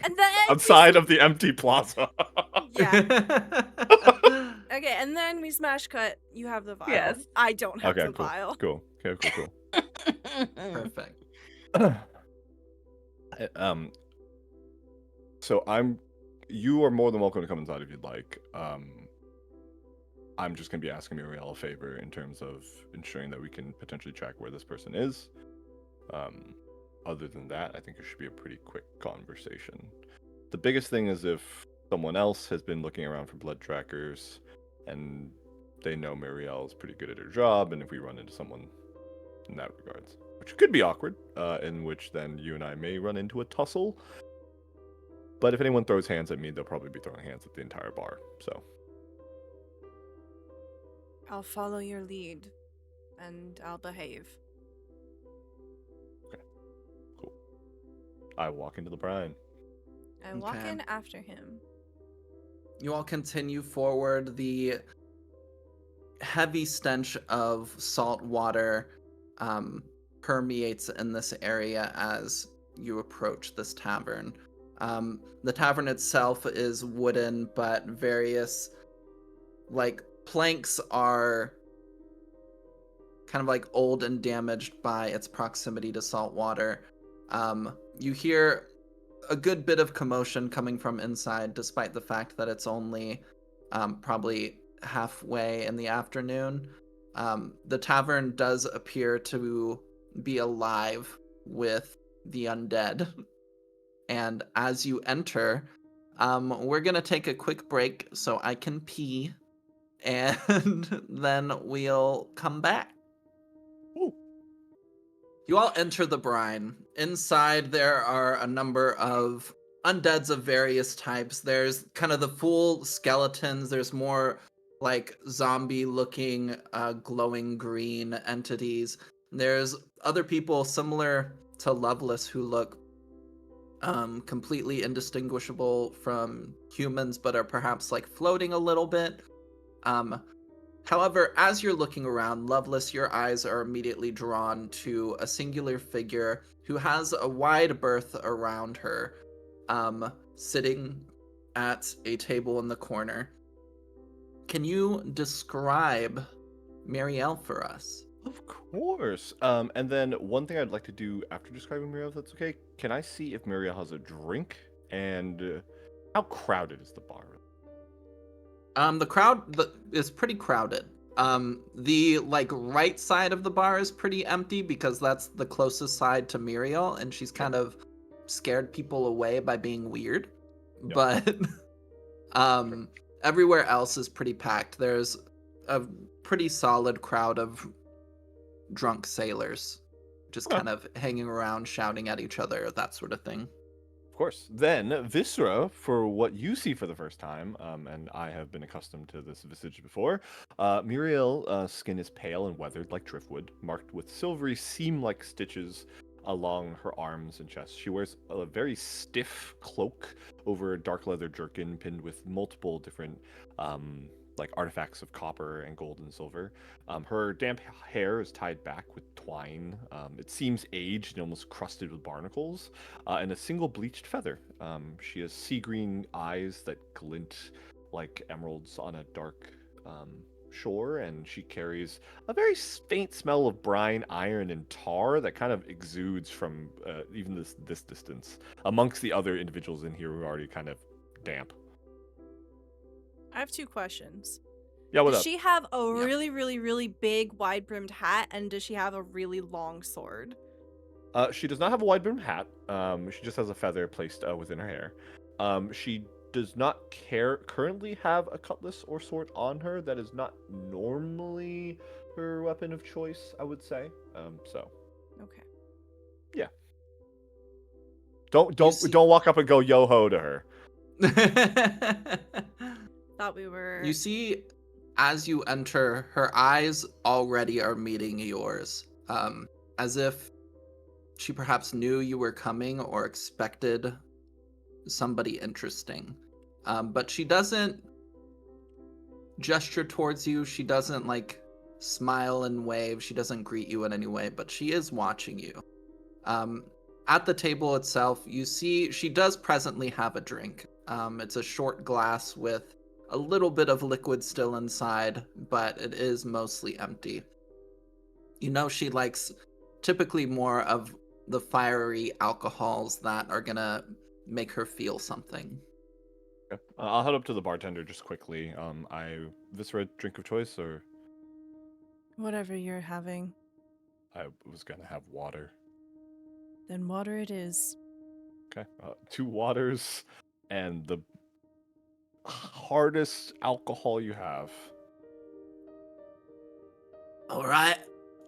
And then Outside of the empty plaza. Yeah. Okay, and then we smash cut. You have the vial. Yes. I don't have Okay, the cool. vial. Cool. Okay, cool. Perfect. So you are more than welcome to come inside if you'd like. I'm just gonna be asking Muriel a favor in terms of ensuring that we can potentially track where this person is. Other than that, I think it should be a pretty quick conversation. The biggest thing is if someone else has been looking around for blood trackers and they know Muriel is pretty good at her job, and if we run into someone in that regards, which could be awkward, in which then you and I may run into a tussle. But if anyone throws hands at me, they'll probably be throwing hands at the entire bar, so. I'll follow your lead, and I'll behave. Cool. I walk into the brine. I walk Okay. in after him. You all continue forward. The heavy stench of salt water permeates in this area as you approach this tavern. The tavern itself is wooden, but various planks are kind of old and damaged by its proximity to salt water. You hear a good bit of commotion coming from inside, despite the fact that it's only probably halfway in the afternoon. The tavern does appear to be alive with the undead. And as you enter, we're going to take a quick break so I can pee, and then we'll come back. Ooh. You all enter the brine. Inside, there are a number of undeads of various types. There's kind of the full skeletons. There's more zombie-looking, glowing green entities. There's other people similar to Lovelace who look completely indistinguishable from humans, but are perhaps floating a little bit. However, as you're looking around, Lovelace, your eyes are immediately drawn to a singular figure who has a wide berth around her, sitting at a table in the corner. Can you describe Marielle for us? Of course. And then one thing I'd like to do after describing Muriel, if that's okay, can I see if Muriel has a drink? And how crowded is the bar? The crowd is pretty crowded. The right side of the bar is pretty empty because that's the closest side to Muriel, and she's kind of scared people away by being weird. But everywhere else is pretty packed. There's a pretty solid crowd of drunk sailors just kind of hanging around, shouting at each other, that sort of thing. Of course. Then, Viscera, for what you see for the first time, and I have been accustomed to this visage before, Muriel's skin is pale and weathered like driftwood, marked with silvery seam-like stitches along her arms and chest. She wears a very stiff cloak over a dark leather jerkin pinned with multiple different artifacts of copper and gold and silver. Her damp hair is tied back with twine. It seems aged and almost crusted with barnacles, and a single bleached feather. She has sea green eyes that glint like emeralds on a dark shore, and she carries a very faint smell of brine, iron, and tar that kind of exudes from even this distance amongst the other individuals in here who are already kind of damp. I have 2 questions. Yeah, what Does up? she have a Yeah. really, really, really big, wide-brimmed hat, and does she have a really long sword? She does not have a wide brimmed hat. She just has a feather placed within her hair. She does not currently have a cutlass or sword on her. That is not normally her weapon of choice, I would say. So Okay. yeah, don't You don't see- don't walk up and go yo ho to her. Thought we were. You see, as you enter, her eyes already are meeting yours, as if she perhaps knew you were coming or expected somebody interesting. But she doesn't gesture towards you. She doesn't like smile and wave. She doesn't greet you in any way, but she is watching you. At the table itself, you see she does presently have a drink. It's a short glass with a little bit of liquid still inside, but it is mostly empty. You know she likes typically more of the fiery alcohols that are gonna make her feel something. Okay. I'll head up to the bartender just quickly. Viscera drink of choice, or Whatever you're having, I was gonna have water. then water it is. Okay, 2 waters and the hardest alcohol you have. All right,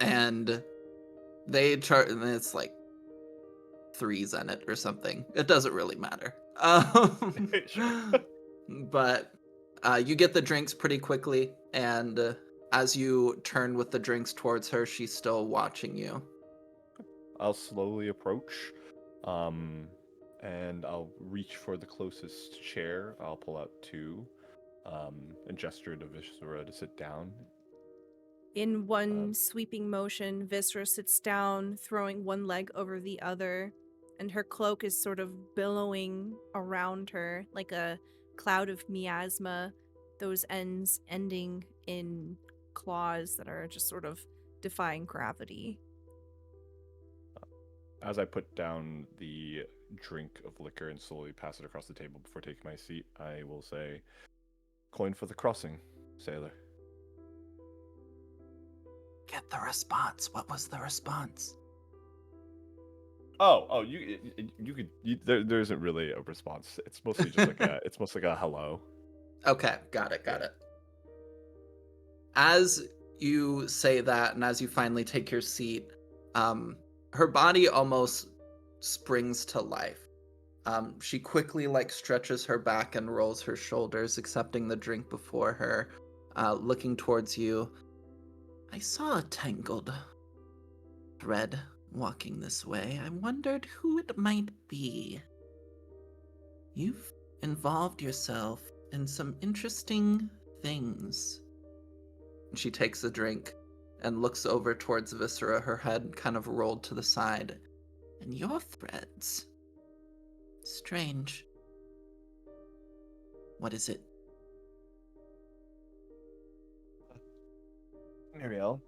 and they chart, and it's like 3s in it or something. It doesn't really matter. Sure. But you get the drinks pretty quickly, and as you turn with the drinks towards her, she's still watching you. I'll slowly approach, and I'll reach for the closest chair. I'll pull out 2, and gesture to Viscera to sit down. In one sweeping motion, Viscera sits down, throwing one leg over the other, and her cloak is sort of billowing around her like a cloud of miasma, those ends ending in claws that are just sort of defying gravity. As I put down the drink of liquor and slowly pass it across the table before taking my seat, I will say, "Coin for the crossing, sailor." Get the response. What was the response? Oh, you could. There isn't really a response. It's mostly just like it's mostly like a hello. Okay, got it. As you say that, and as you finally take your seat, her body almost springs to life. She quickly stretches her back and rolls her shoulders, accepting the drink before her, looking towards you. I saw a tangled thread walking this way. I wondered who it might be. You've involved yourself in some interesting things. She takes a drink and looks over towards Viscera, her head kind of rolled to the side. And your threads. Strange. What is it? Muriel,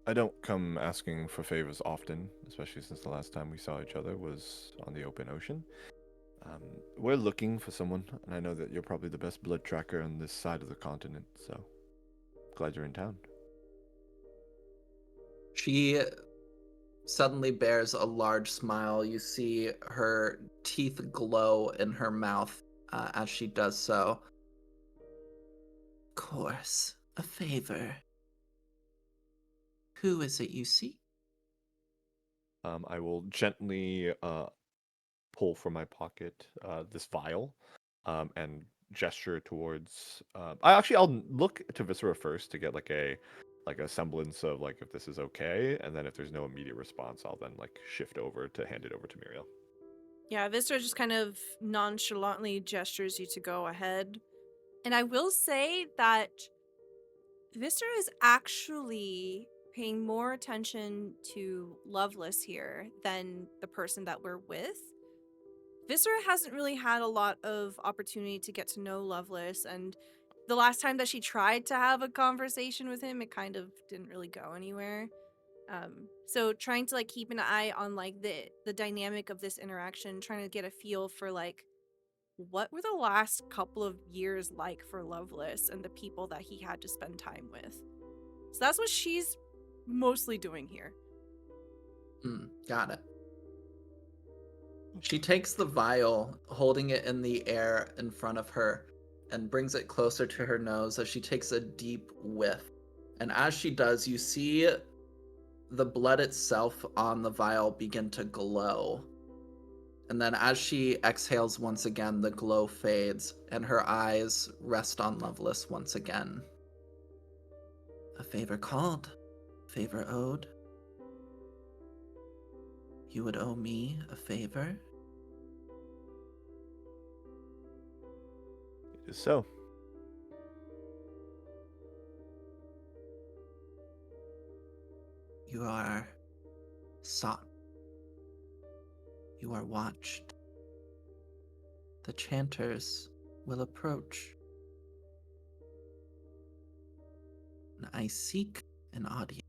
I don't come asking for favors often, especially since the last time we saw each other was on the open ocean. We're looking for someone, and I know that you're probably the best blood tracker on this side of the continent, so glad you're in town. She suddenly bears a large smile. You see her teeth glow in her mouth as she does so. Of course, a favor. Who is it you seek? I will gently pull from my pocket this vial and gesture towards. I'll look to Viscera first to get like a semblance of like if this is okay, and then if there's no immediate response, I'll then like shift over to hand it over to Muriel. Yeah, Viscera just kind of nonchalantly gestures you to go ahead. And I will say that Viscera is actually paying more attention to Loveless here than the person that we're with. Viscera hasn't really had a lot of opportunity to get to know Loveless, and the last time that she tried to have a conversation with him, it kind of didn't really go anywhere. So trying to like keep an eye on like the dynamic of this interaction, trying to get a feel for like what were the last couple of years like for Loveless and the people that he had to spend time with. So that's what she's mostly doing here. Got it. She takes the vial, holding it in the air in front of her, and brings it closer to her nose as she takes a deep whiff. And as she does, you see the blood itself on the vial begin to glow. And then as she exhales once again, the glow fades, and her eyes rest on Loveless once again. A favor called, favor owed. You would owe me a favor? It is so. You are sought. You are watched. The chanters will approach. And I seek an audience.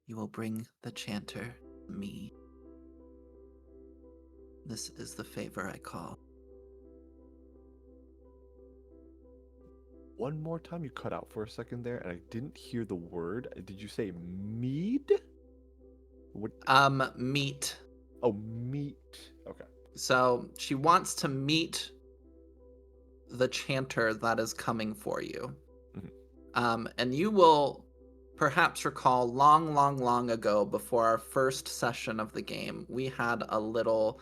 You will bring the chanter to me. This is the favor I call. One more time, you cut out for a second there, and I didn't hear the word. Did you say mead? What? Meet. Oh, meat. Okay. So she wants to meet the chanter that is coming for you. And you will perhaps recall long ago, before our first session of the game, we had a little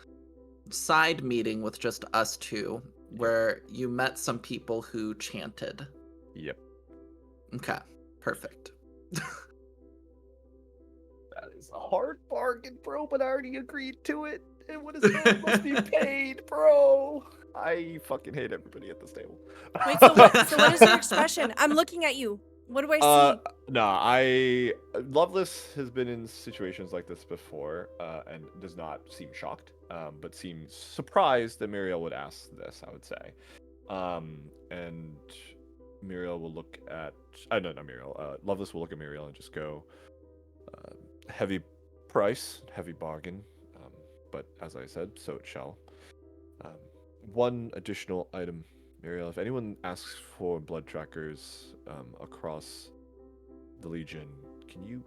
side meeting with just us two where you met some people who chanted. Yep. Okay, perfect. That is a hard bargain, bro, but I already agreed to it. And what is owed must be paid, bro. I fucking hate everybody at this table. Wait, so what is your expression? I'm looking at you. What do I see? Loveless has been in situations like this before, and does not seem shocked, but seems surprised that Muriel would ask this, I would say. And Muriel will look at, not Muriel, Loveless will look at Muriel and just go, heavy price, heavy bargain, but as I said, so it shall. One additional item, Muriel, if anyone asks for blood trackers across the Legion, can you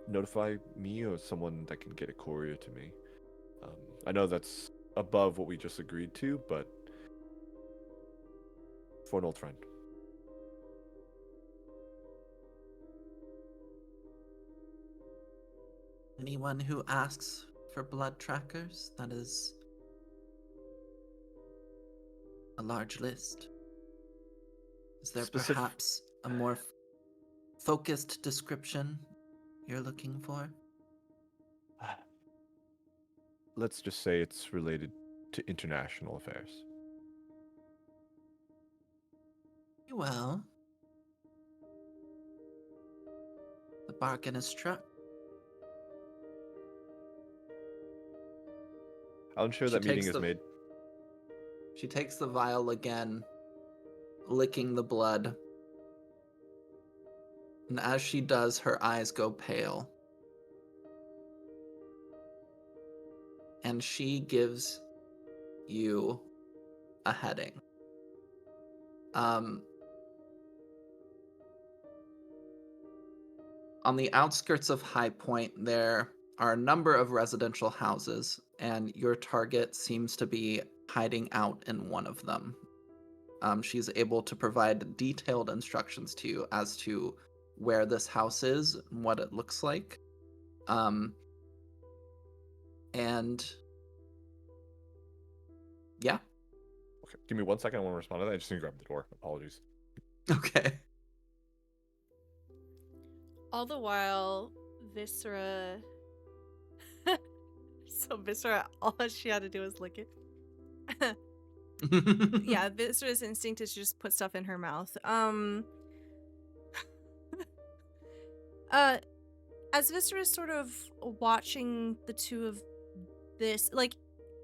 notify me or someone that can get a courier to me? I know that's above what we just agreed to, but for an old friend. Anyone who asks for blood trackers, that is a large list. Is there perhaps a more focused description you're looking for? Let's just say it's related to international affairs. Well, the bargain is struck. I'll ensure that meeting is made. She takes the vial again, licking the blood. And as she does, her eyes go pale. And she gives you a heading. On the outskirts of High Point, there are a number of residential houses, and your target seems to be hiding out in one of them. She's able to provide detailed instructions to you as to where this house is and what it looks like. And yeah. Okay, give me 1 second. I want to respond to that. I just need to grab the door. Apologies. Okay. All the while, Viscera. So Viscera, all she had to do was lick it. Yeah, Viscera's instinct is to just put stuff in her mouth. As Viscera's sort of watching the two of this, like,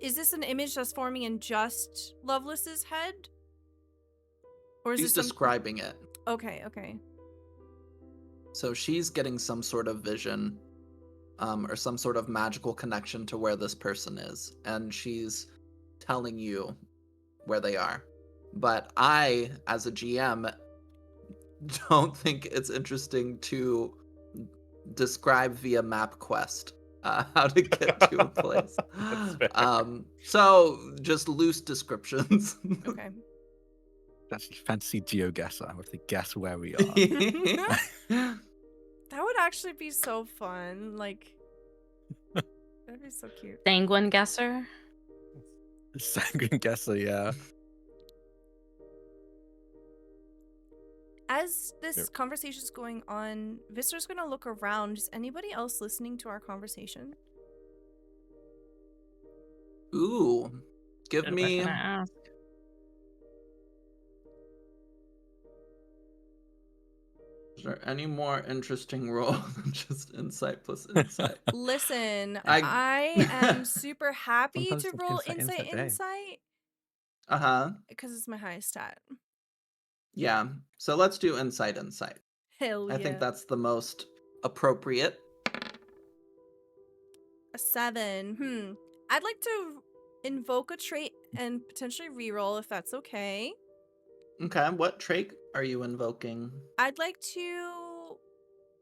Is this an image that's forming in just Lovelace's head? Or is She's this some... describing it. Okay, okay. So she's getting some sort of vision, or some sort of magical connection to where this person is, and she's telling you where they are. But I, as a GM, don't think it's interesting to describe via MapQuest how to get to a place. That's fair. So just loose descriptions. Okay. That's fancy GeoGuessr. We have to guess where we are. That would actually be so fun. Like, that'd be so cute. Sanguine guesser. Sanguine guesser, yeah. As this Yep. conversation's going on, Visser's gonna look around. Is anybody else listening to our conversation? Ooh, give Good me. question to ask. Is there any more interesting role than just insight plus insight? Listen, I- I am super happy Sometimes to it's roll insight day. insight Uh-huh. because it's my highest stat. Yeah. So let's do insight. Hell yeah. I think that's the most appropriate. A 7. I'd like to invoke a trait and potentially reroll if that's okay. Okay, what trait are you invoking? I'd like to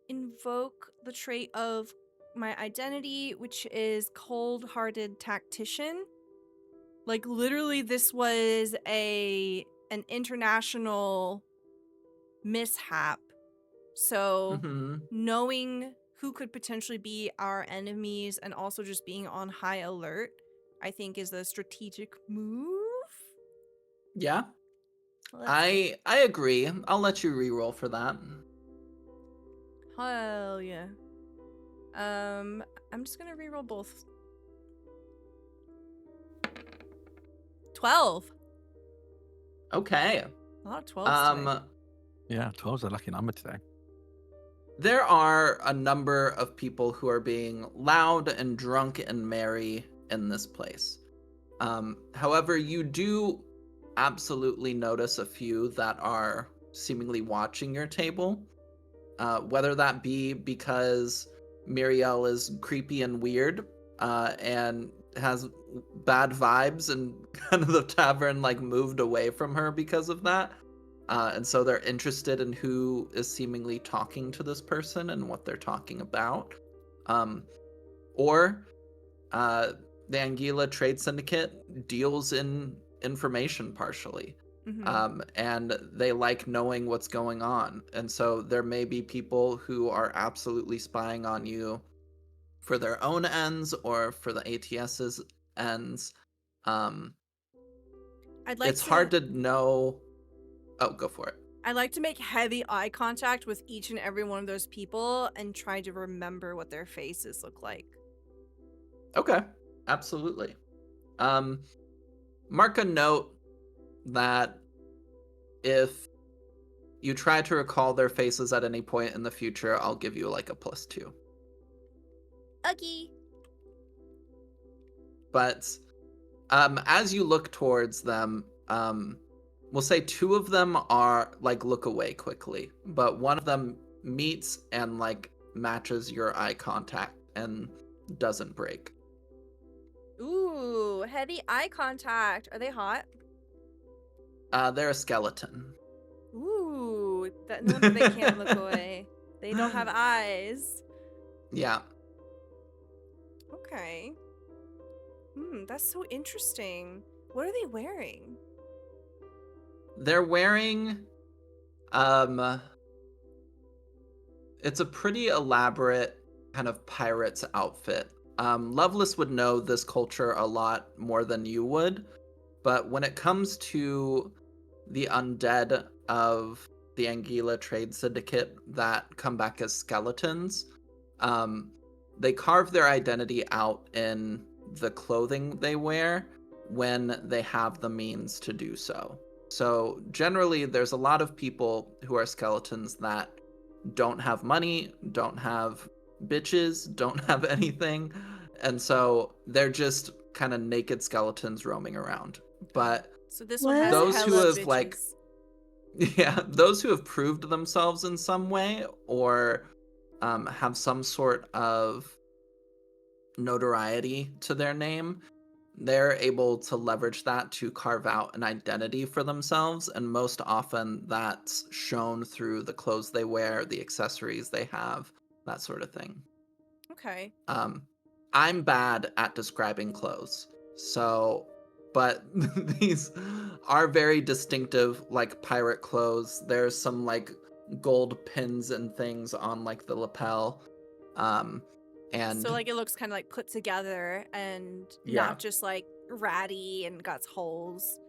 invoke the trait of my identity, which is cold-hearted tactician. Like, literally, this was an international mishap. So, Mm-hmm. knowing who could potentially be our enemies and also just being on high alert, I think is a strategic move. Yeah, Let's I agree. I'll let you reroll for that. Hell yeah. I'm just gonna reroll both. 12. Okay. A lot of 12s today. Yeah, 12's a lucky number today. There are a number of people who are being loud and drunk and merry in this place. However, you do absolutely notice a few that are seemingly watching your table. Whether that be because Muriel is creepy and weird, and has bad vibes, and kind of the tavern like moved away from her because of that. And so they're interested in who is seemingly talking to this person and what they're talking about. Or the Anguilla Trade Syndicate deals in information partially. And they like knowing what's going on. And so there may be people who are absolutely spying on you for their own ends or for the ATS's ends. I'd like It's hard to know. Oh, go for it. I'd like to make heavy eye contact with each and every one of those people and try to remember what their faces look like. Okay, absolutely. Mark a note that if you try to recall their faces at any point in the future, I'll give you like a +2. Okay. But as you look towards them, we'll say 2 of them are like look away quickly, but one of them meets and like matches your eye contact and doesn't break. Ooh, heavy eye contact. Are they hot? They're a skeleton. Ooh, no wonder they can't look away. They don't have eyes. Yeah. Okay. That's so interesting. What are they wearing? They're wearing it's a pretty elaborate kind of pirate's outfit. Lovelace would know this culture a lot more than you would, but when it comes to the undead of the Anguilla Trade Syndicate that come back as skeletons, they carve their identity out in the clothing they wear when they have the means to do so. So generally, there's a lot of people who are skeletons that don't have money, don't have bitches, don't have anything, and so they're just kind of naked skeletons roaming around. But So this one What? has those who hella have like bitches. yeah, those who have proved themselves in some way or have some sort of notoriety to their name, they're able to leverage that to carve out an identity for themselves, and most often that's shown through the clothes they wear, the accessories they have, that sort of thing. Okay. I'm bad at describing clothes, so but these are very distinctive, like pirate clothes. There's some like gold pins and things on like the lapel, and So like it looks kind of like put together and yeah, not just like ratty and got holes.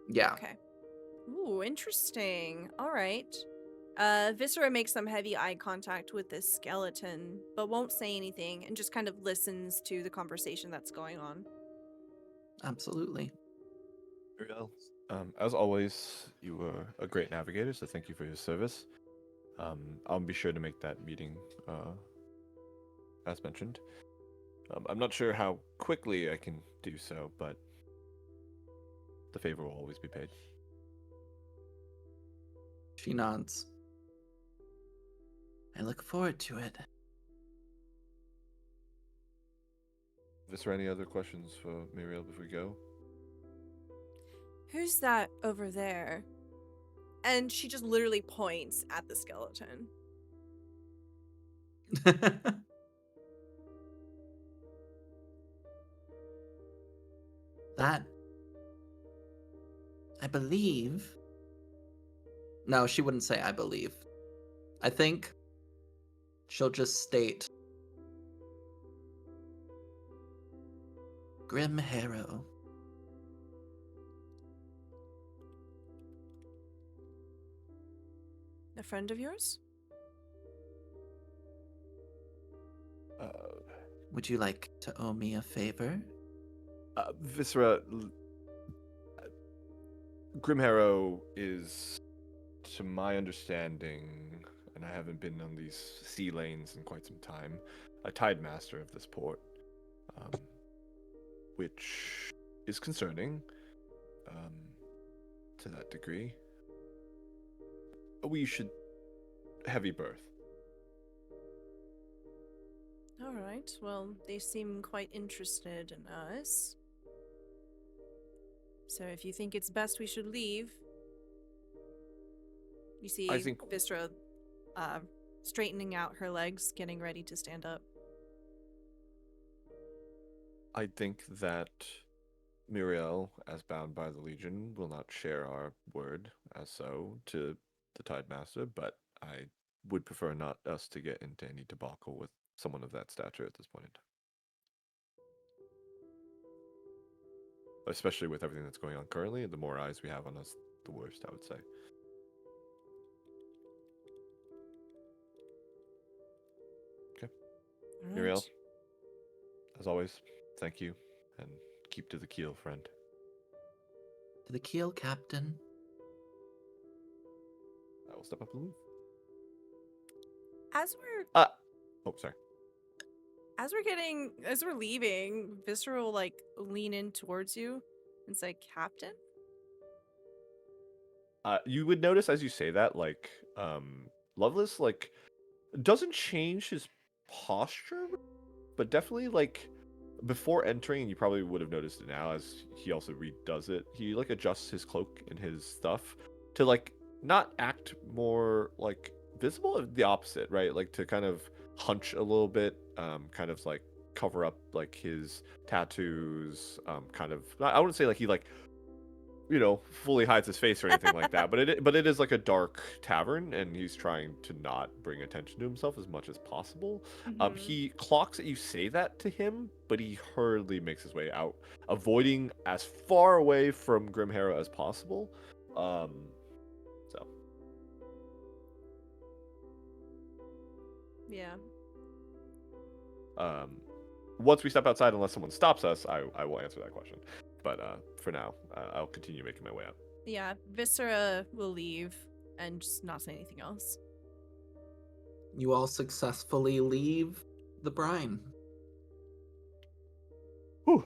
yeah. Okay. Ooh, interesting. All right. Viscera makes some heavy eye contact with this skeleton, but won't say anything and just kind of listens to the conversation that's going on. Absolutely. Muriel, as always, you were a great navigator, so thank you for your service. I'll be sure to make that meeting, as mentioned. I'm not sure how quickly I can do so, but the favor will always be paid. She nods. I look forward to it. Is there any other questions for Muriel before we go? Who's that over there? And she just literally points at the skeleton. That, I believe. No, she wouldn't say I believe. I think she'll just state Grim Harrow. A friend of yours? Would you like to owe me a favor? Viscera, Grimharrow is, to my understanding, and I haven't been on these sea lanes in quite some time, a tide master of this port, which is concerning to that degree. We should heavy berth. All right. Well, they seem quite interested in us. So if you think it's best we should leave. You see I think Vistra straightening out her legs, getting ready to stand up. I think that Muriel, as bound by the Legion, will not share our word as so to the Tide Master, but I would prefer not us to get into any debacle with someone of that stature at this point in time. Especially with everything that's going on currently, the more eyes we have on us, the worse, I would say. Okay. All right. Muriel, as always, thank you, and keep to the keel, friend. To the keel, Captain. I will step up and leave. As we're Oh, sorry. as we're leaving, Viscera will like lean in towards you and say, "Captain." You would notice as you say that, like, Lovelace, like, doesn't change his posture, but definitely, like, before entering, you probably would have noticed it now as he also redoes it. He, like, adjusts his cloak and his stuff to, like, not act more, like, visible, the opposite, right? Like, to kind of hunch a little bit, kind of, like, cover up, like, his tattoos, kind of, I wouldn't say, like, he, like, you know, fully hides his face or anything like that. But it is like a dark tavern, and he's trying to not bring attention to himself as much as possible. Mhm. He clocks that you say that to him, but he hurriedly makes his way out, avoiding as far away from Grimharrow as possible. So Yeah. once we step outside, unless someone stops us, I will answer that question. But for now, I'll continue making my way up. Yeah. Viscera will leave and just not say anything else. You all successfully leave the brine. Whew.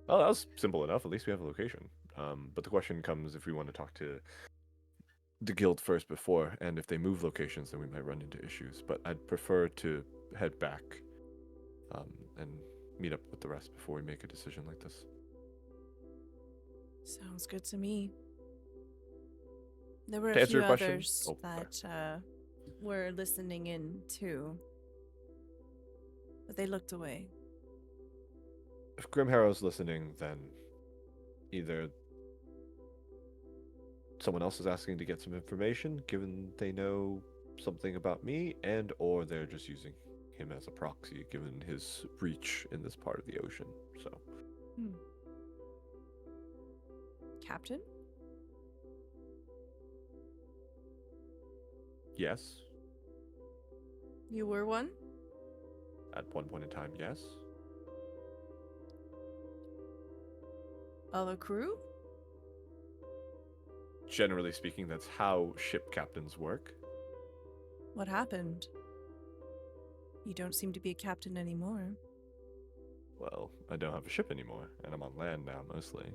Oh, that was simple enough. At least we have a location. But the question comes if we want to talk to the guild first before, and if they move locations, then we might run into issues. But I'd prefer to head back and meet up with the rest before we make a decision like this. Sounds good to me. There were To a answer few your question, others oh, sorry. that were listening in too, but they looked away. If Grim Harrow's listening, then either someone else is asking to get some information, given they know something about me, and or they're just using him as a proxy, given his reach in this part of the ocean. So, Captain? yes, You were one? at one point in time, yes. Of a crew? Generally speaking, that's how ship captains work. What happened? You don't seem to be a captain anymore. Well, I don't have a ship anymore, and I'm on land now mostly.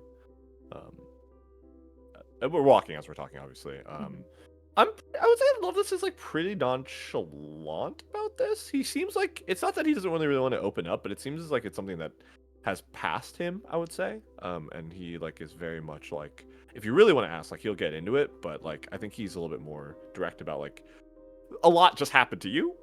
And we're walking as we're talking, obviously. I would say Loveless is like pretty nonchalant about this. He seems like it's not that he doesn't really want to open up, but it seems like it's something that has passed him, I would say. And he like is very much like if you really want to ask, like he'll get into it, but like I think he's a little bit more direct about like a lot just happened to you,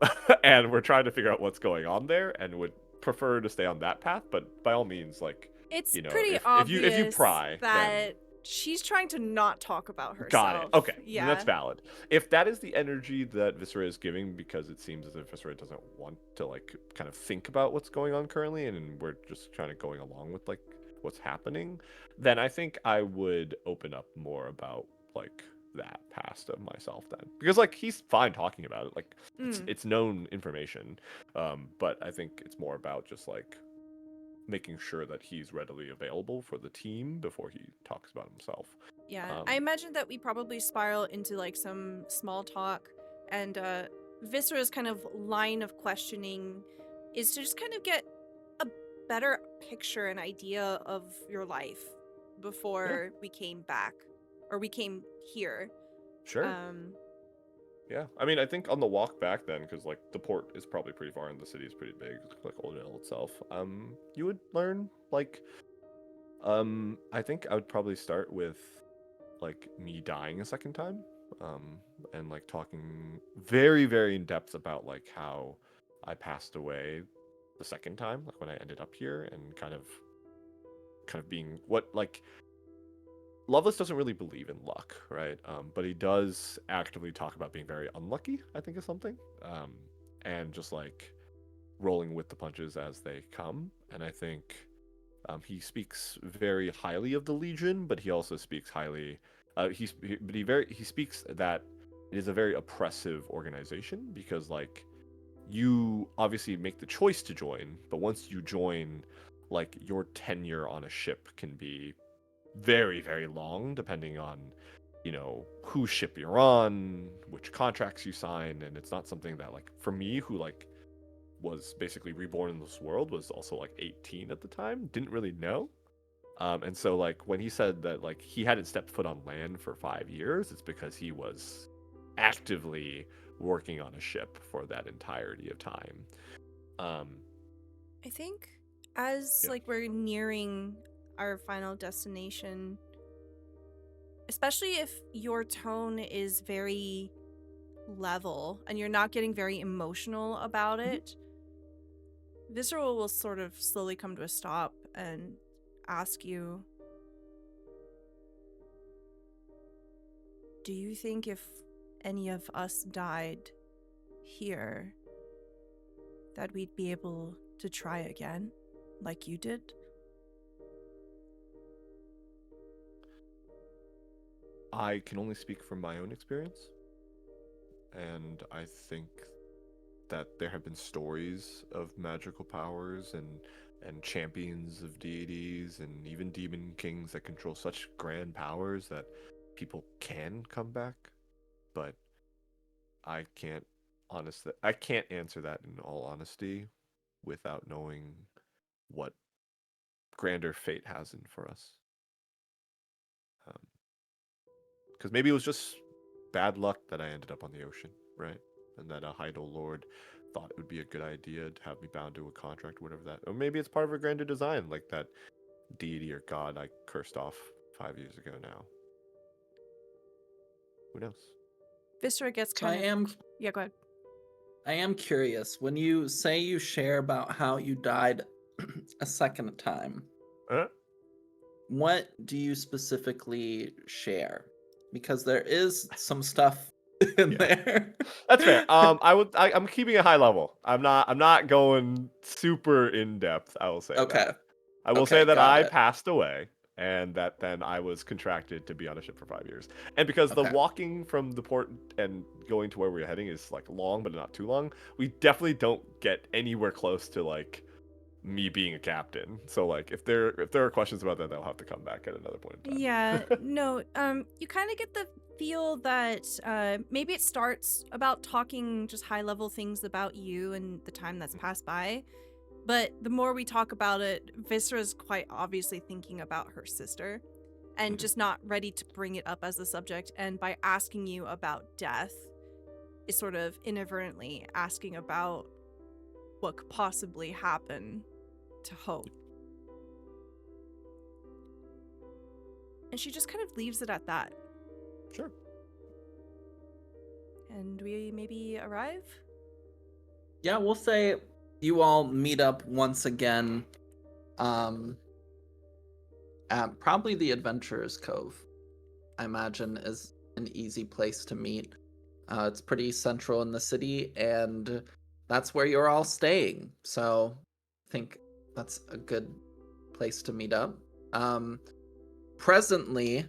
and we're trying to figure out what's going on there, and would prefer to stay on that path. But by all means, like It's you know, pretty if obvious you pry, that then she's trying to not talk about herself. got it. Okay, then Yeah. that's valid. If that is the energy that Viscera is giving, because it seems as if Viscera doesn't want to like kind of think about what's going on currently, and we're just kind of going along with like what's happening, then I think I would open up more about like that past of myself then, because like he's fine talking about it, like it's known information, but I think it's more about just like making sure that he's readily available for the team before he talks about himself. Yeah, I imagine that we probably spiral into like some small talk, and Viscera's kind of line of questioning is to just kind of get a better picture and idea of your life before we came back, or we came here. Sure. Yeah, I mean, I think on the walk back then, because like the port is probably pretty far and the city is pretty big, like Old Mill itself. You would learn like, I think I would probably start with like me dying a second time, and like talking very, very in depth about like how I passed away the second time, like when I ended up here, and kind of being what like Loveless doesn't really believe in luck, right? But he does actively talk about being very unlucky, I think is something. And just like rolling with the punches as they come. And I think he speaks very highly of the Legion, but he also speaks highly. He speaks that it is a very oppressive organization because like you obviously make the choice to join, but once you join, like your tenure on a ship can be very, very long, depending on, you know, whose ship you're on, which contracts you sign, and it's not something that, like, for me, who, like, was basically reborn in this world, was also, like, 18 at the time, didn't really know. And so, like, when he said that, like, he hadn't stepped foot on land for 5 years, it's because he was actively working on a ship for that entirety of time. I think as Yeah. like we're nearing our final destination, especially if your tone is very level and you're not getting very emotional about it, Visceral will sort of slowly come to a stop and ask you, do you think if any of us died here that we'd be able to try again like you did? I can only speak from my own experience, and I think that there have been stories of magical powers and champions of deities and even demon kings that control such grand powers that people can come back, but I can't answer that in all honesty without knowing what grander fate has in for us. Because maybe it was just bad luck that I ended up on the ocean, right? And that a Hydel Lord thought it would be a good idea to have me bound to a contract, whatever that. Or maybe it's part of a grander design, like that deity or god I cursed off 5 years ago now. Who knows? Viscera gets So I kind of. am Yeah, go ahead. I am curious, when you say you share about how you died a second time, what do you specifically share? Because there is some stuff in Yeah. there. That's fair. I'm keeping it high level. I'm not going super in depth. I will say Okay. that. I will Okay, say that got I it. passed away and that then I was contracted to be on a ship for 5 years. And because the Okay. walking from the port and going to where we're heading is like long but not too long, we definitely don't get anywhere close to like me being a captain. So like if there are questions about that, they'll have to come back at another point in time. Yeah, no, you kind of get the feel that maybe it starts about talking just high level things about you and the time that's passed by. But the more we talk about it, Viscera's quite obviously thinking about her sister and just not ready to bring it up as a subject. And by asking you about death, is sort of inadvertently asking about what could possibly happen to Hope. And she just kind of leaves it at that. Sure. And we maybe arrive? Yeah, we'll say you all meet up once again at probably the Adventurers Cove. I imagine is an easy place to meet. It's pretty central in the city, and that's where you're all staying. So I think that's a good place to meet up. Presently,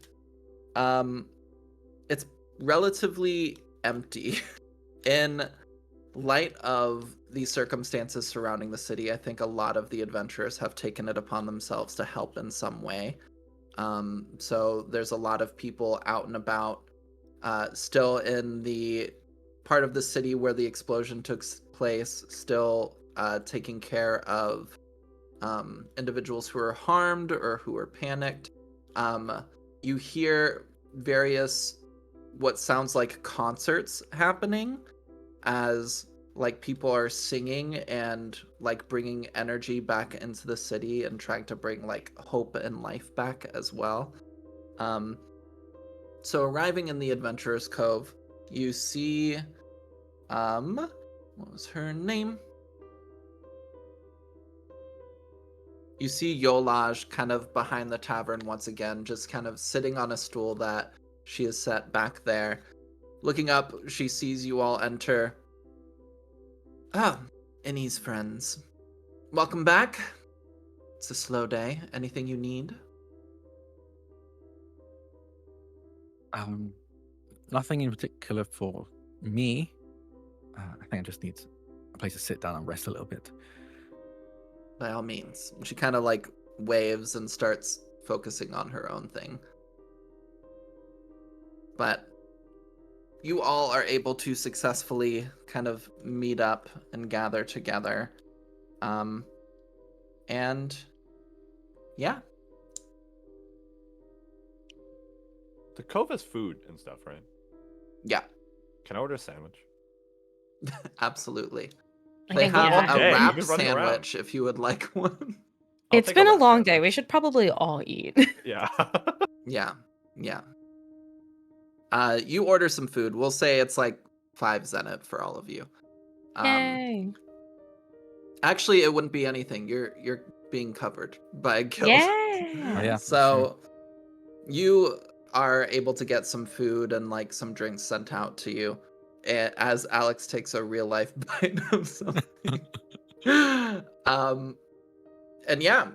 it's relatively empty. In light of the circumstances surrounding the city, I think a lot of the adventurers have taken it upon themselves to help in some way. So there's a lot of people out and about, still in the part of the city where the explosion took place, still taking care of individuals who are harmed or who are panicked. You hear various what sounds like concerts happening as like people are singing and like bringing energy back into the city and trying to bring like hope and life back as well. So arriving in the Adventurers Cove, you see what was her name? You see Yolaj kind of behind the tavern once again, just kind of sitting on a stool that she has set back there. Looking up, she sees you all enter. Ah, Innie's friends. Welcome back. It's a slow day. Anything you need? Nothing in particular for me. I think I just need a place to sit down and rest a little bit. By all means. She kind of like waves and starts focusing on her own thing. But you all are able to successfully kind of meet up and gather together. And yeah. The cove has food and stuff, right? Yeah, Can I order a sandwich? absolutely. I They think, have yeah. a Hey, wrap we've been running around. sandwich if you would like one. I'll It's take been a wrap long day. sandwich. We should probably all eat. Yeah. Yeah. You order some food. We'll say it's like 5 zenith for all of you. Yay. Actually, it wouldn't be anything. You're being covered by a guild. Yeah. Oh, yeah. So you are able to get some food and like some drinks sent out to you as Alex takes a real life bite of something. And yeah,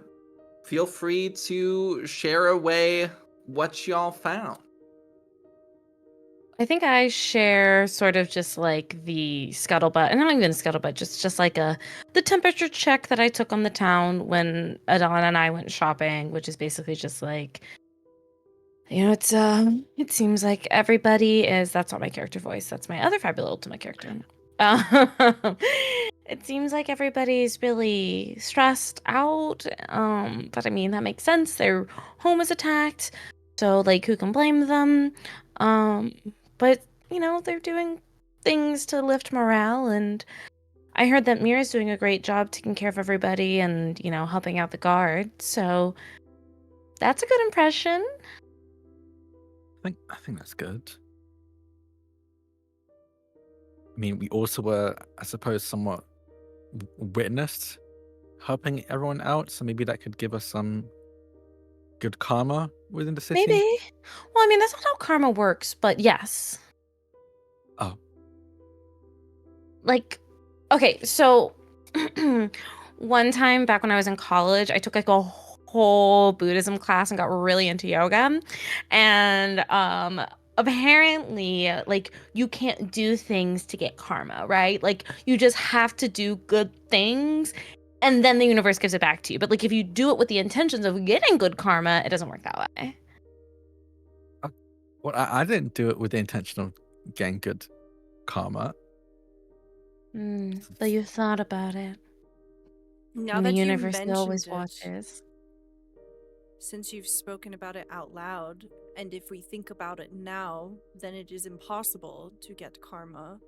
feel free to share away what y'all found. I think I share sort of just like the scuttlebutt, and not even scuttlebutt, just like the temperature check that I took on the town when Adana and I went shopping, which is basically just like, it seems like everybody is. That's not my character voice. That's my other Fabula Ultima character. Um, it seems like everybody's really stressed out. But I mean, that makes sense. Their home is attacked, so like, who can blame them? Um, but they're doing things to lift morale, and I heard that Mira's doing a great job taking care of everybody and helping out the guard. So that's a good impression. I think that's good. I mean, we also were, I suppose, somewhat witnessed helping everyone out, so maybe that could give us some good karma within the city. Maybe. Well, I mean, that's not how karma works, but yes. Oh. Like, okay, so one time back when I was in college, I took like a whole Buddhism class and got really into yoga. And apparently, like, you can't do things to get karma, right? Like, you just have to do good things and then the universe gives it back to you. But like, if you do it with the intentions of getting good karma, it doesn't work that way. Well, I didn't do it with the intention of getting good karma. But you thought about it. Now And the that you universe mentioned always it, watches. since you've spoken about it out loud, and if we think about it now, then it is impossible to get karma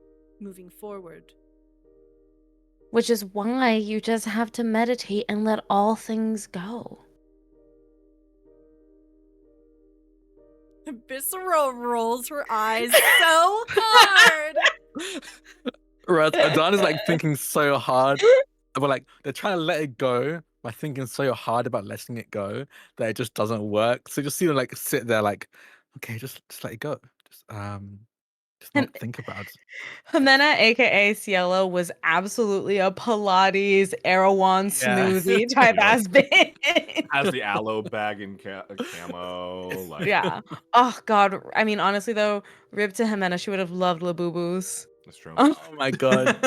moving forward. Which is why you just have to meditate and let all things go. Visceral rolls her eyes so hard. Whereas Adana's like thinking so hard, but like they're trying to let it go by thinking so hard about letting it go that it just doesn't work. So you just see them like sit there like, okay, just let it go. Just not think about it. Jimena, aka Cielo, was absolutely a Pilates Erewhon smoothie type ass bitch. Has the aloe bag in camo. Like, Yeah. Oh God. I mean, honestly though, rib to Jimena, she would have loved Labubu's. That's true. Oh my god.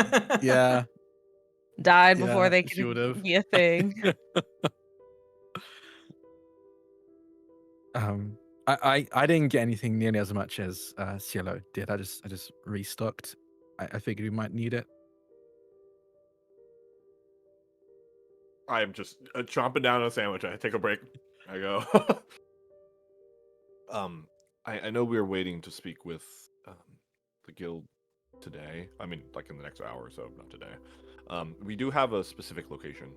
Yeah. Died before Yeah, they she would've. could be a thing. I didn't get anything nearly as much as Cielo did. I just restocked. I figured we might need it. I am just chomping down on a sandwich. I take a break. I go. I know we were waiting to speak with the guild today. I mean, like in the next hour or so, not today. We do have a specific location.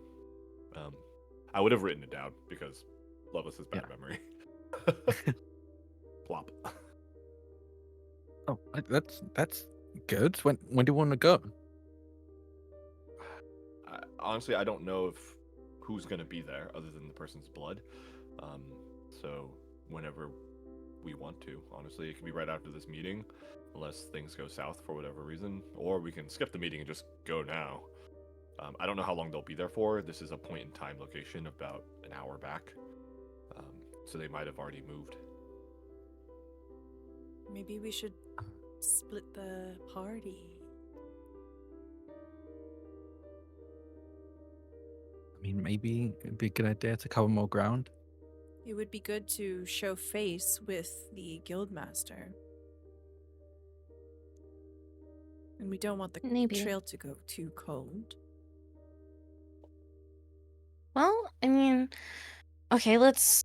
I would have written it down because Loveless has bad memory. Plop. Oh, that's good. When do you want to go? Honestly, I don't know who's gonna be there other than the person's blood. So whenever we want to, honestly, it can be right after this meeting, unless things go south for whatever reason, or we can skip the meeting and just go now. I don't know how long they'll be there for. This is a point in time location about an hour back, so they might have already moved. Maybe we should split the party. I mean, maybe it'd be a good idea to cover more ground. It would be good to show face with the guildmaster. And we don't want the Maybe. trail to go too cold. Well, I mean, okay, let's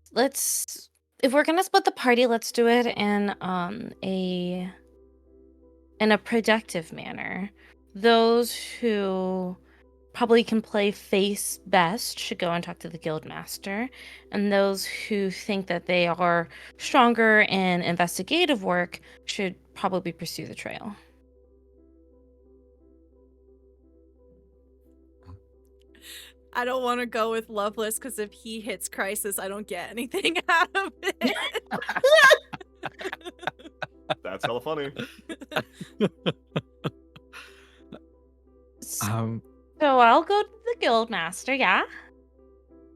if we're gonna split the party, let's do it in a productive manner. Those who probably can play face best should go and talk to the guildmaster, and those who think that they are stronger in investigative work should probably pursue the trail. I don't want to go with Loveless because if he hits Crisis, I don't get anything out of it. That's hella funny. So I'll go to the guildmaster, yeah?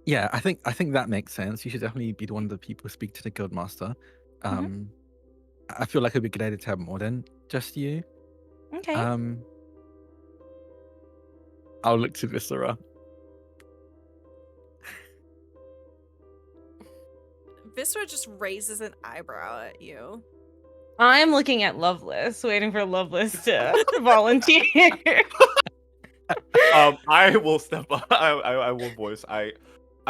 Yeah, I think that makes sense. You should definitely be one of the people who speak to the guildmaster. I feel like it'd be a good idea to have more than just you. Okay. I'll look to Viscera. Viscera just raises an eyebrow at you. I'm looking at Loveless, waiting for Loveless to volunteer. I will step up. I will voice. I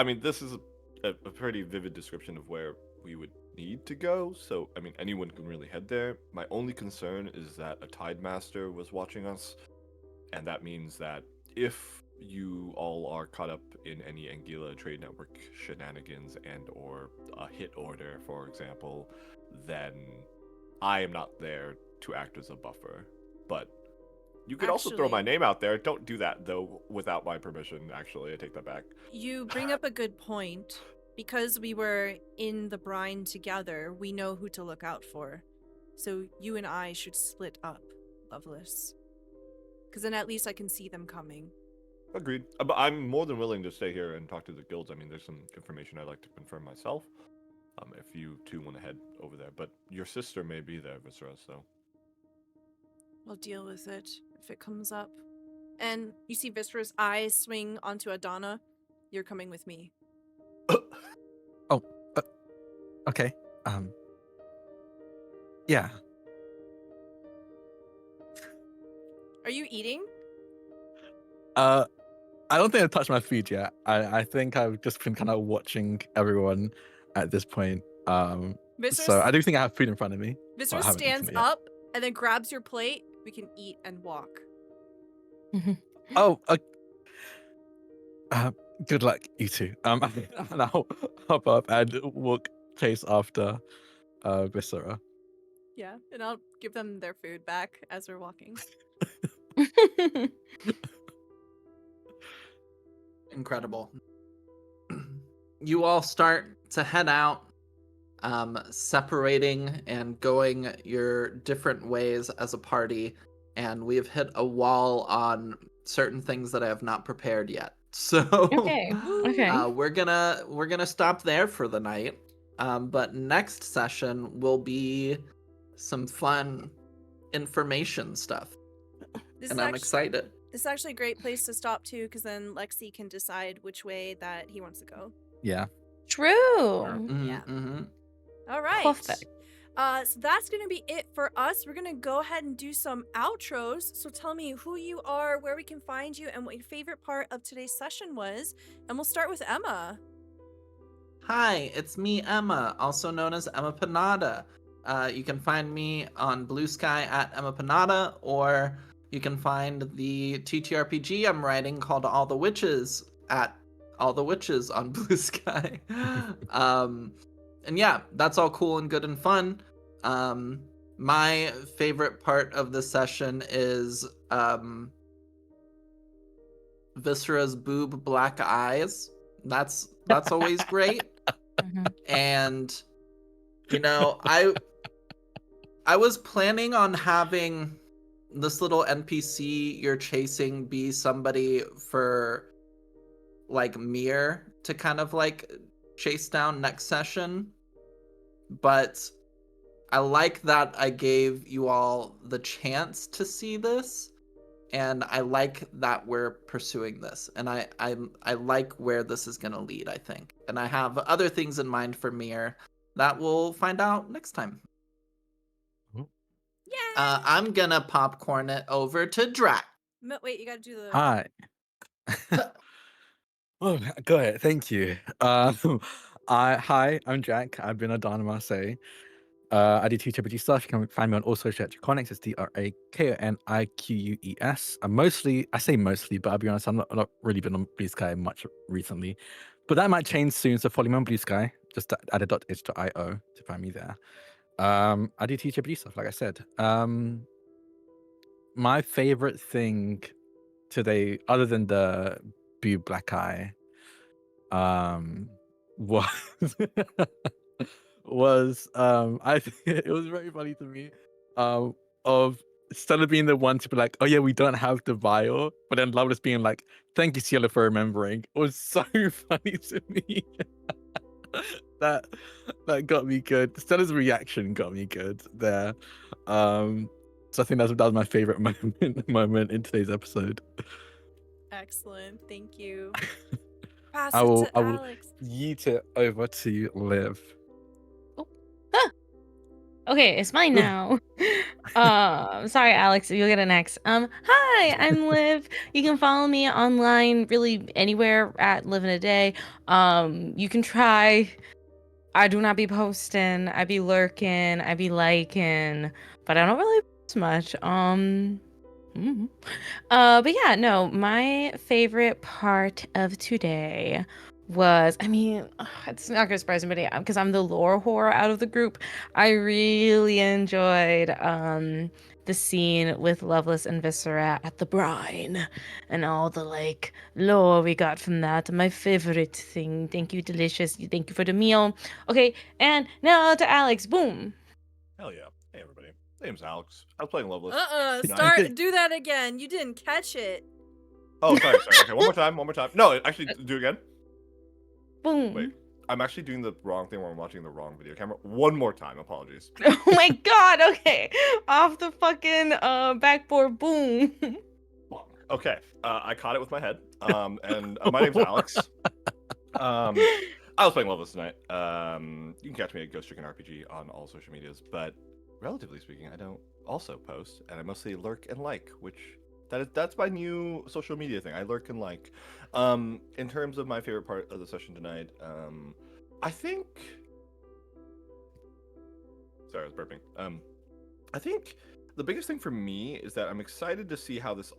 mean, this is a pretty vivid description of where we would need to go. So, I mean, anyone can really head there. My only concern is that a Tide Master was watching us, and that means that if you all are caught up in any Anguilla Trade Network shenanigans and/or a hit order, for example, then I am not there to act as a buffer. But you could also throw my Actually- name out there. Don't do that, though, without my permission, actually. I take that back. You bring up a good point. Because we were in the brine together, we know who to look out for. So you and I should split up, Loveless. Because then at least I can see them coming. Agreed. But I'm more than willing to stay here and talk to the guilds. I mean, there's some information I'd like to confirm myself. If you two want to head over there. But your sister may be there, Viscera, so... We'll deal with it if it comes up. And you see Viscera's eyes swing onto Adana. You're coming with me. Okay. Yeah. Are you eating? I don't think I've touched my food yet. I think I've just been kind of watching everyone at this point. So I do think I have food in front of me. Viscera I haven't eaten stands it yet. up and then grabs your plate. We can eat and walk. Oh, good luck, you two. And I'll hop up and walk chase after Viscera. Yeah, and I'll give them their food back as we're walking. Incredible. You all start to head out, separating and going your different ways as a party, and we have hit a wall on certain things that I have not prepared yet. So Okay. we're gonna stop there for the night. But next session will be some fun information stuff, and I'm excited. This is actually a great place to stop too, because then Lexi can decide which way that he wants to go. Yeah. True. Yeah. Mm-hmm. All right. Perfect. So that's going to be it for us. We're going to go ahead and do some outros. So tell me who you are, where we can find you, and what your favorite part of today's session was. And we'll start with Emma. Hi, it's me, Emma, also known as Emmapanada. You can find me on Blue Sky at Emmapanada, or you can find the TTRPG I'm writing called All the Witches at All the Witches on Blue Sky. And yeah, that's all cool and good and fun. My favorite part of the session is Viscera's boob black eyes. That's always great. And you know, I was planning on having this little NPC you're chasing be somebody for like Mir to kind of like chase down next session, but I like that I gave you all the chance to see this, and I like that we're pursuing this, and I like where this is gonna lead, I think, and I have other things in mind for Mir that we'll find out next time. Yeah. I'm gonna popcorn it over to Drac. Wait, you got to do the. Hi. Oh, go ahead. Thank you. Hi, I'm Jack. I've been a Dharma Marseille. I do TTRPG stuff. You can find me on all social Connects. It's DRAKONIQUES. I say mostly, but I'll be honest, I'm not really been on Blue Sky much recently. But that might change soon, so follow me on Blue Sky. Just add a .itch.io to find me there. I do TTRPG stuff, like I said. My favorite thing today, other than the boob black eye, was I think it was very funny to me of Stella being the one to be like, oh yeah, we don't have the vial, but then Loveless being like, thank you, Cielo, for remembering. It was so funny to me. that got me good. Stella's reaction got me good there. So I think that was my favorite moment in today's episode. Excellent. Thank you. Pass I it will to Alex. yeet it over to Liv. Okay, it's mine now. Sorry, Alex, you'll get it next. Hi, I'm Liv. You can follow me online, really anywhere at Live in a Day. You can try. I do not be posting. I be lurking. I be liking, but I don't really post much. Mhm. But yeah, no, my favorite part of today was, I mean, it's not gonna surprise anybody because I'm the lore whore out of the group. I really enjoyed the scene with Loveless and Viscera at the brine and all the like lore we got from that. My favorite thing. Thank you, delicious. Thank you for the meal. Okay, and now to Alex. Boom. Hell yeah. Hey, everybody. My name's Alex. I was playing Loveless. Do that again. You didn't catch it. Oh, sorry. Okay, one more time. No, actually, do it again. Boom. Wait, I'm actually doing the wrong thing when I'm watching the wrong video camera. One more time. Apologies. Oh my god, okay. Off the fucking backboard, boom. Okay, I caught it with my head. And my name's Alex. I was playing Loveless tonight. You can catch me at Ghost Chicken RPG on all social medias, but relatively speaking, I don't also post, and I mostly lurk and like, which that's my new social media thing. I lurk and like. In terms of my favorite part of the session tonight, I think. Sorry, I was burping. I think the biggest thing for me is that I'm excited to see how this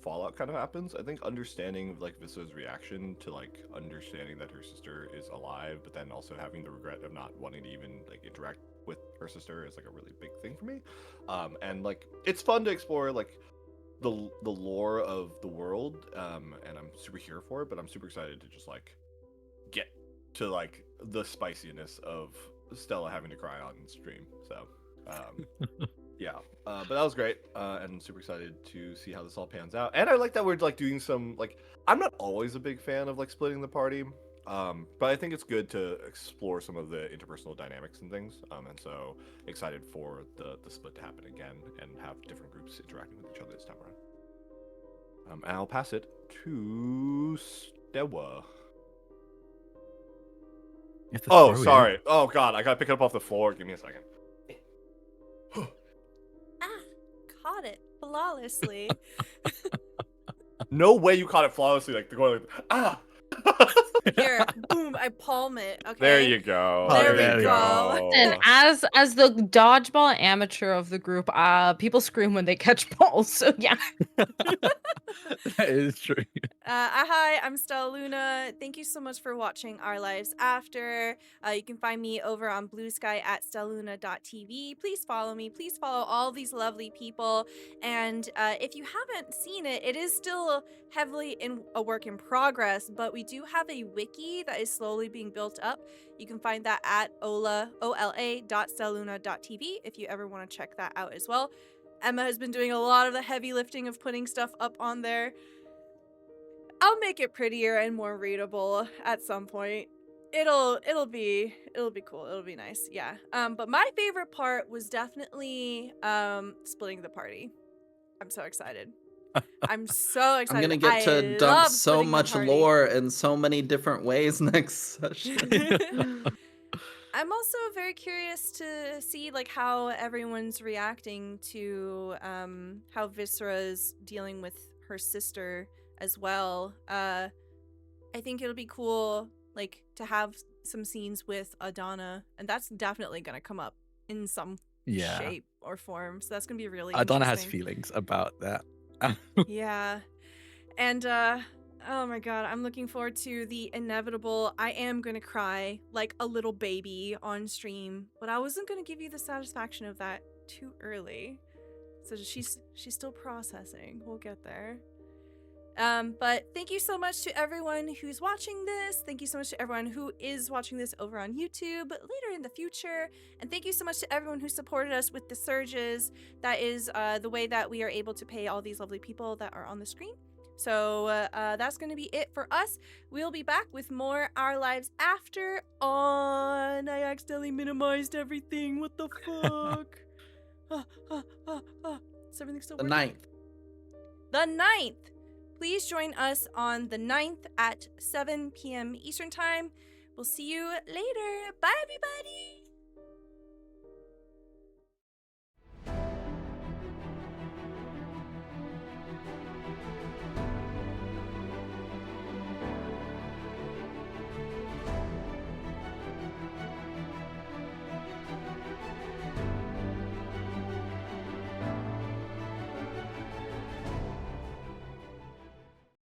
fallout kind of happens. I think understanding like Vissa's reaction to like understanding that her sister is alive, but then also having the regret of not wanting to even like interact with her sister is like a really big thing for me. And like it's fun to explore like the lore of the world, and I'm super here for it, but I'm super excited to just like get to like the spiciness of Stella having to cry on stream. So yeah, but that was great, and super excited to see how this all pans out. And I like that we're like doing some like I'm not always a big fan of like splitting the party, but I think it's good to explore some of the interpersonal dynamics and things. And so excited for the split to happen again and have different groups interacting with each other this time around. And I'll pass it to Stella. Oh, sorry. Oh God, I gotta pick it up off the floor. Give me a second. Caught it flawlessly. No way you caught it flawlessly. Like the going like ah. Here, boom! I palm it. Okay. There you go. There we we go. And as the dodgeball amateur of the group, people scream when they catch balls. So yeah. That is true. Hi, I'm Stella Luna. Thank you so much for watching Our Lives After. You can find me over on Blue Sky at stellaluna.tv. Please follow me. Please follow all these lovely people. And if you haven't seen it, it is still heavily in a work in progress, but we do have a wiki that is slowly being built up. You can find that at ola.stellaluna.tv if you ever want to check that out as well. Emma has been doing a lot of the heavy lifting of putting stuff up on there. I'll make it prettier and more readable at some point. It'll be cool. It'll be nice. Yeah. But my favorite part was definitely splitting the party. I'm so excited. I'm so excited. I'm gonna get to dump so much lore in so many different ways next session. I'm also very curious to see like how everyone's reacting to how Viscera's dealing with her sister as well. I think it'll be cool like to have some scenes with Adana, and that's definitely gonna come up in some shape or form. So that's gonna be really Adana has interesting. feelings about that. Yeah. And oh my god, I'm looking forward to the inevitable I am gonna cry like a little baby on stream, but I wasn't gonna give you the satisfaction of that too early. So she's still processing. We'll get there. But thank you so much to everyone who's watching this. Thank you so much to everyone who is watching this over on YouTube later in the future. And thank you so much to everyone who supported us with the surges. That is the way that we are able to pay all these lovely people that are on the screen. So that's going to be it for us. We'll be back with more Our Lives After on... I accidentally minimized everything. What the fuck? Is everything still working? The 9th. Please join us on the 9th at 7 p.m. Eastern Time. We'll see you later. Bye, everybody.